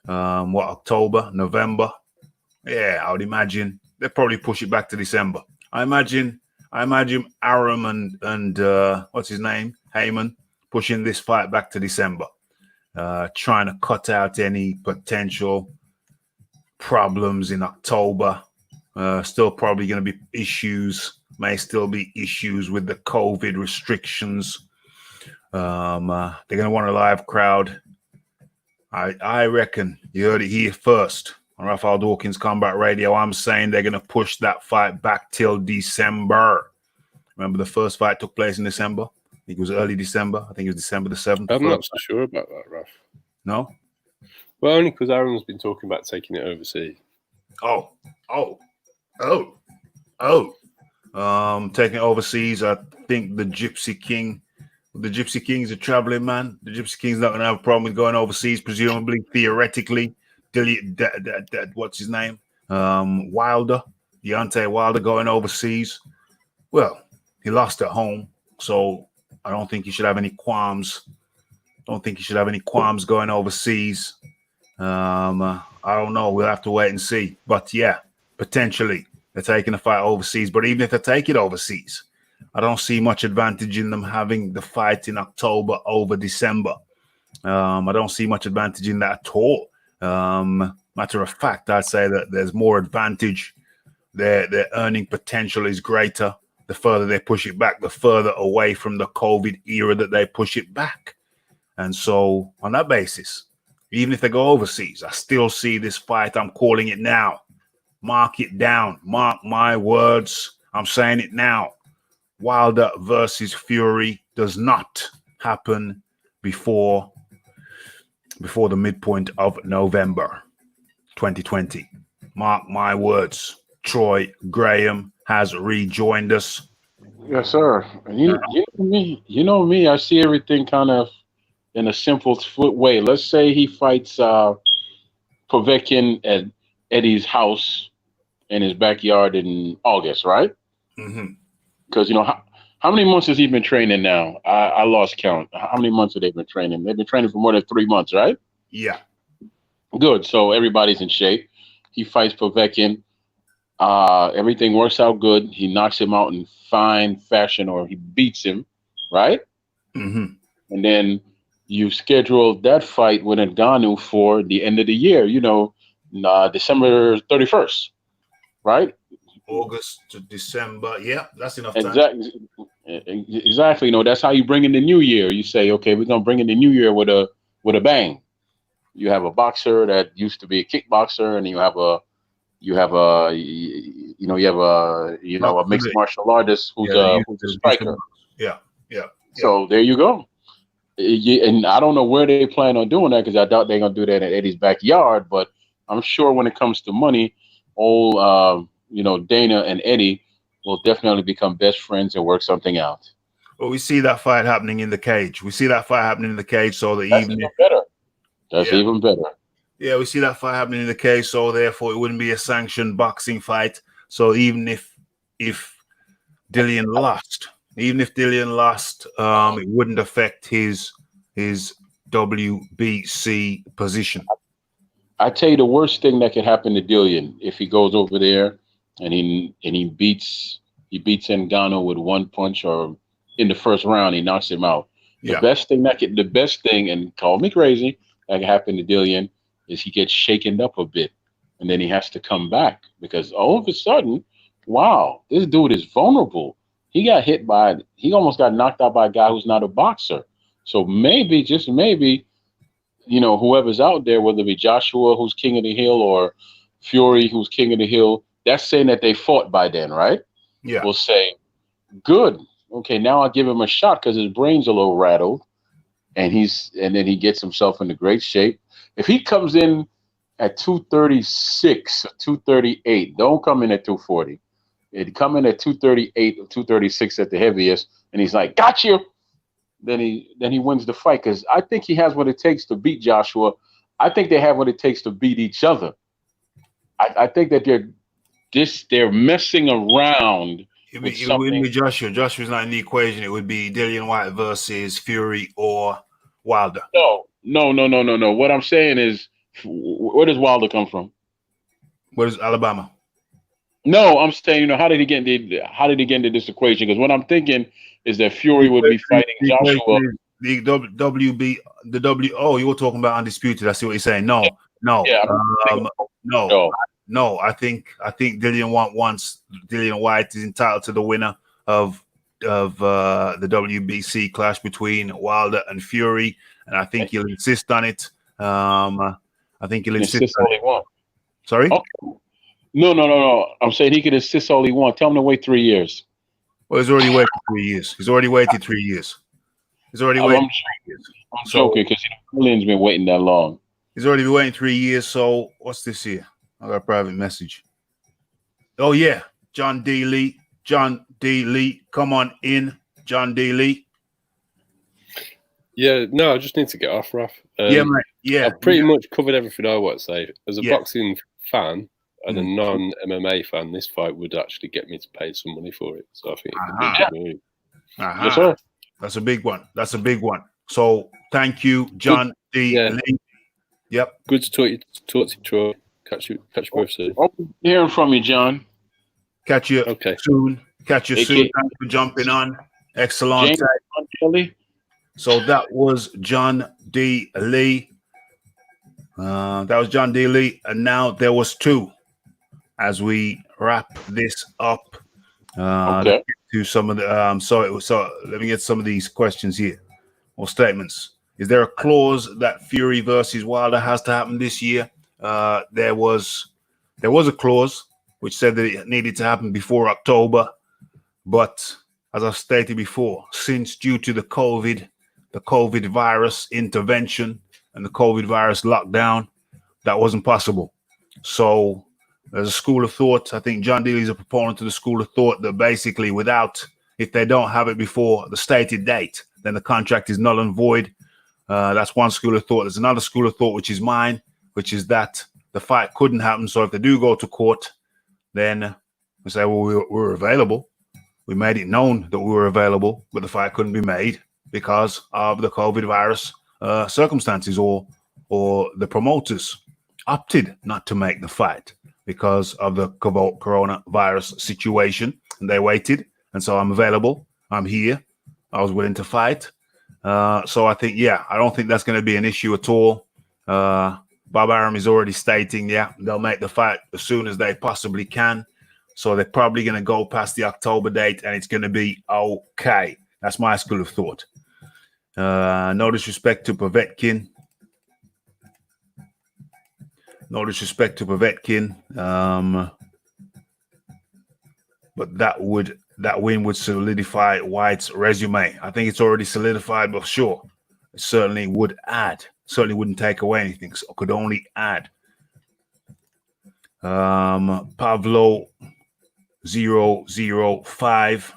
October, November? Yeah, I would imagine they'll probably push it back to December. I imagine Arum and what's his name, Heyman, pushing this fight back to December, trying to cut out any potential problems in October. Still probably going to be issues. May still be issues with the COVID restrictions. They're going to want a live crowd. I reckon you heard it here first on Raphael Dawkins Combat Radio. I'm saying they're going to push that fight back till December. Remember the first fight took place in December? I think it was early December. I think it was December the 7th. I'm not so sure about that, Raf. No? Well, only because Aaron's been talking about taking it overseas. Taking it overseas, I think the Gypsy King's a traveling man. The Gypsy King's not going to have a problem with going overseas, presumably, theoretically. What's his name? Deontay Wilder going overseas. Well, he lost at home, so I don't think he should have any qualms. Going overseas. I don't know. We'll have to wait and see. But yeah, potentially they're taking a fight overseas. But even if they take it overseas, I don't see much advantage in them having the fight in October over December. I don't see much advantage in that at all. Matter of fact, I'd say that there's more advantage. Their earning potential is greater. The further they push it back, the further away from the COVID era that they push it back. And so on that basis, even if they go overseas, I still see this fight. I'm calling it now. Mark it down. Mark my words. I'm saying it now. Wilder versus Fury does not happen before the midpoint of November 2020. Mark my words. Troy Graham has rejoined us. Yes, sir. You know me. I see everything kind of in a simple way. Let's say he fights Povetkin at Eddie's house in his backyard in August, right? Because how many months has he been training now? I lost count. How many months have they been training? They've been training for more than 3 months, right? Yeah. Good. So everybody's in shape. He fights Povetkin. Everything works out good. He knocks him out in fine fashion, or he beats him, right? And then you schedule that fight with Ngannou for the end of the year, December 31st, right? August to December. Yeah, that's enough time. Exactly. That's how you bring in the new year. You say, okay, we're gonna bring in the new year with a bang. You have a boxer that used to be a kickboxer, and you have a mixed martial artist who's a striker. Yeah. So there you go. And I don't know where they plan on doing that, because I doubt they're gonna do that at Eddie's backyard. But I'm sure when it comes to money, Dana and Eddie will definitely become best friends and work something out. Well, we see that fight happening in the cage. We see that fight happening in the cage, so that That's even even better. That's Yeah. even better. Yeah, we see that fight happening in the cage, so therefore it wouldn't be a sanctioned boxing fight. So even if Dilian lost, it wouldn't affect his WBC position. I tell you, the worst thing that could happen to Dilian if he goes over there and he beats Ngannou with one punch, or in the first round he knocks him out. The best thing, and call me crazy, that can happen to Dilian is he gets shaken up a bit, and then he has to come back because all of a sudden, wow, this dude is vulnerable. He almost got knocked out by a guy who's not a boxer. So maybe, just maybe, whoever's out there, whether it be Joshua, who's king of the hill, or Fury, who's king of the hill, that's saying that they fought by then, right? Yeah. We'll say, good. Okay, now I'll give him a shot because his brain's a little rattled, and then he gets himself into great shape. If he comes in at 236 or 238, don't come in at 240. He'd come in at 238 or 236 at the heaviest, and he's like, got you. Then he wins the fight, because I think he has what it takes to beat Joshua. I think they have what it takes to beat each other. I think that they're messing around. It wouldn't be Joshua. Joshua's not in the equation. It would be Dillian Whyte versus Fury or Wilder. No. What I'm saying is, where does Wilder come from? Where is Alabama? No, I'm saying, how did he get into this equation? Because what I'm thinking is that Fury would be fighting Joshua. Oh, you were talking about Undisputed. I see what you're saying. No. Yeah, No. I think Dilian Whyte is entitled to the winner of the WBC clash between Wilder and Fury, and I think he'll insist on it. I think he'll insist on it. Sorry? Okay. No. I'm saying he could insist all he wants. Tell him to wait 3 years. Well, he's already waited 3 years. He's already waited 3 years. I'm joking, because Dilian's been waiting that long. He's already been waiting 3 years. So what's this here? I got a private message. Oh yeah, John D. Lee, come on in, John D. Lee. Yeah, no, I just need to get off, Raf. Yeah, mate. Yeah, I've pretty much covered everything I want to say. As a boxing fan and a non-MMA fan, this fight would actually get me to pay some money for it. So I think it could be a good move. Yes, sir. That's a big one. So thank you, John D. Lee. Yep. Good to talk to you, Troy. Catch you both soon. Hearing from you, John. Catch you soon. Catch you soon. Thanks for jumping on. Excellent. So that was John D. Lee. And now there was two. As we wrap this up, let's get to some of the so let me get some of these questions here or statements. Is there a clause that Fury versus Wilder has to happen this year? There was a clause which said that it needed to happen before October, but as I've stated before, since due to the COVID virus intervention and the COVID virus lockdown, that wasn't possible. So there's a school of thought. I think John Dealey is a proponent of the school of thought that basically if they don't have it before the stated date, then the contract is null and void. That's one school of thought. There's another school of thought, which is mine, which is that the fight couldn't happen. So if they do go to court, then we say, well, we're available. We made it known that we were available, but the fight couldn't be made because of the COVID virus circumstances, or the promoters opted not to make the fight because of the coronavirus situation, and they waited. And so I'm available. I'm here. I was willing to fight. So I think, I don't think that's going to be an issue at all. Bob Arum is already stating, they'll make the fight as soon as they possibly can. So they're probably going to go past the October date, and it's going to be okay. That's my school of thought. No disrespect to Povetkin. But that win would solidify Whyte's resume. I think it's already solidified, but sure, it certainly would add. Certainly wouldn't take away anything. So could only add. Pavlo 005.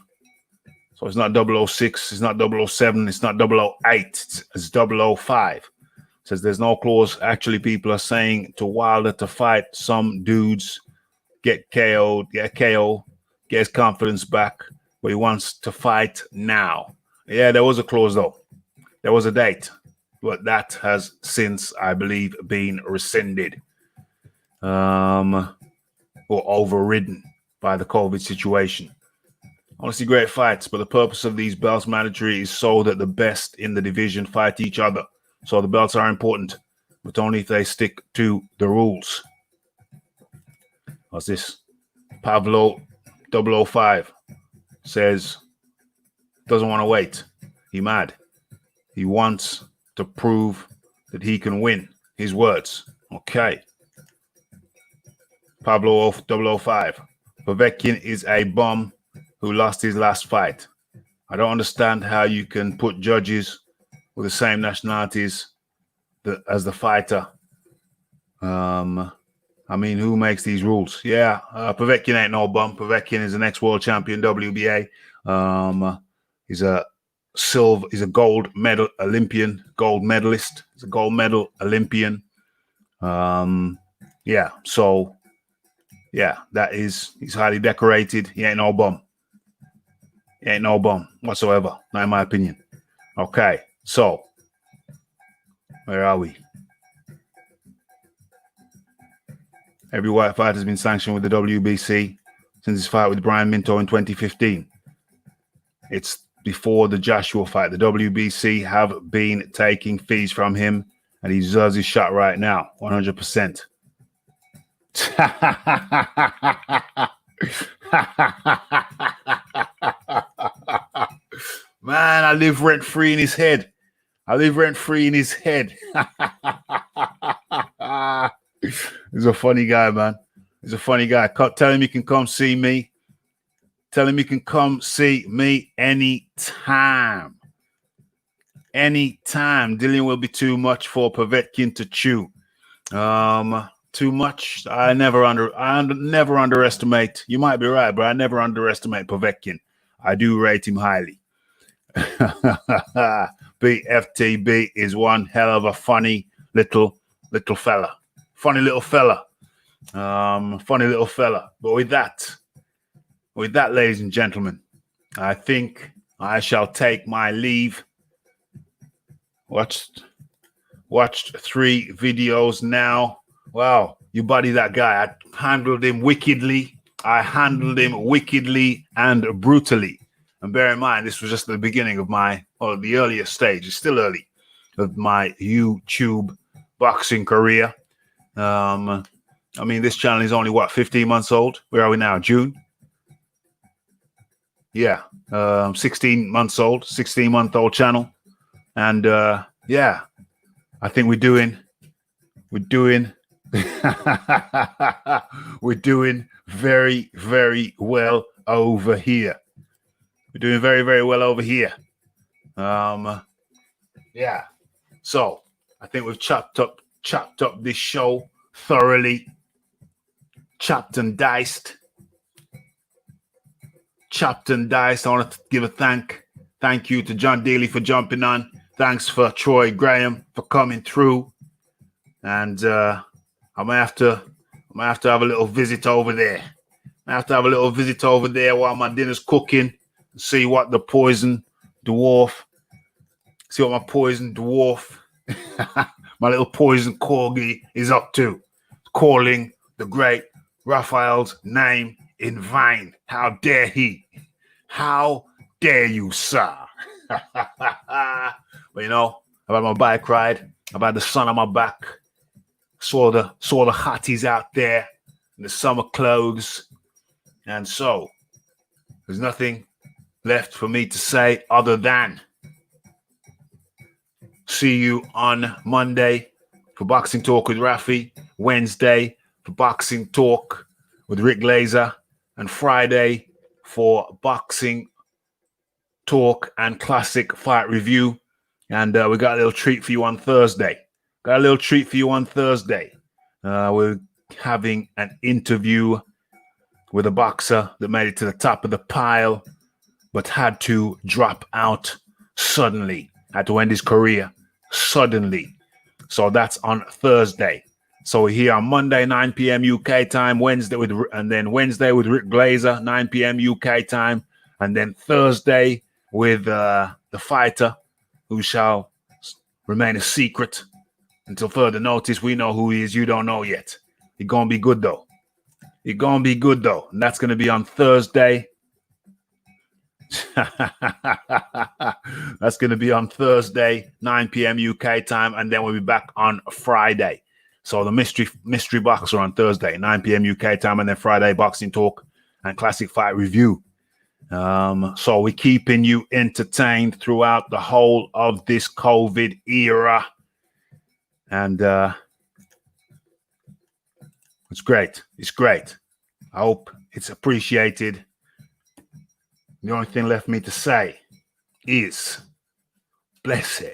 So it's not 006, it's not 007, it's not 008, it's 005. Says there's no clause. Actually, people are saying to Wilder to fight some dudes, get KO'd, get KO, get his confidence back, but he wants to fight now. Yeah, there was a clause though. There was a date, but that has since, I believe, been rescinded or overridden by the COVID situation. I want to see great fights, but the purpose of these belts mandatory is so that the best in the division fight each other. So the belts are important, but only if they stick to the rules. What's this? Pablo 005 says doesn't want to wait. He mad. He wants to prove that he can win. His words. Okay. Pablo 005. Povetkin is a bum who lost his last fight. I don't understand how you can put judges with the same nationalities as the fighter. I mean, who makes these rules? Yeah, Povetkin ain't no bum. Povetkin is an ex-world champion, WBA. He's a gold medal Olympian, gold medalist. He's a gold medal Olympian. Yeah, so yeah, he's highly decorated. He ain't no bum. He ain't no bum whatsoever, not in my opinion. Okay, so where are we? Every white fighter has been sanctioned with the WBC since his fight with Brian Minto in 2015. It's before the Joshua fight. The WBC have been taking fees from him, and he deserves his shot right now, 100%. Man, I live rent-free in his head. He's a funny guy, man. He's a funny guy. Tell him he can come see me. Tell him he can come see me anytime. Anytime. Dilian will be too much for Povetkin to chew. Too much. I never underestimate. You might be right, but I never underestimate Povetkin. I do rate him highly. BFTB is one hell of a funny little fella. Funny little fella. But with that, ladies and gentlemen, I think I shall take my leave. Watched 3 videos now. Wow, you buddy that guy. I handled him wickedly and brutally. And bear in mind, this was just the beginning of the earlier stage. It's still early of my YouTube boxing career. I mean, this channel is only, 15 months old? Where are we now? June? Yeah, 16 months old, 16-month-old channel. And yeah, I think we're doing very, very well over here. We're doing very, very well over here. Yeah. So I think we've chopped up this show thoroughly. Chopped and diced. I want to give a thank you to John Daly for jumping on. Thanks for Troy Graham for coming through. And I might have to have a little visit over there. While my dinner's cooking. See what my poison dwarf, my little poison corgi is up to. Calling the great Raphael's name in vain. How dare he? How dare you, sir? But you know, I've had my bike ride. I've had the sun on my back. Saw the hotties out there in the summer clothes. And so there's nothing left for me to say other than see you on Monday for Boxing Talk with Rafi, Wednesday for Boxing Talk with Rick Glazer, and Friday for Boxing Talk and Classic Fight Review. And we got a little treat for you on Thursday. We're having an interview with a boxer that made it to the top of the pile, but had to drop out suddenly, had to end his career suddenly. So that's on Thursday. So we're here on Monday, 9 p.m. UK time, Wednesday with Rick Glazer, 9 p.m. UK time, and then Thursday with the fighter who shall remain a secret until further notice. We know who he is. You don't know yet. He's going to be good, though. He's going to be good, though. And that's going to be on Thursday. That's going to be on Thursday, 9 p.m. UK time. And then we'll be back on Friday. So the mystery boxer on Thursday, 9 p.m. UK time. And then Friday, boxing talk and classic fight review. So we're keeping you entertained throughout the whole of this COVID era. And it's great. It's great. I hope it's appreciated. The only thing left me to say is blessed.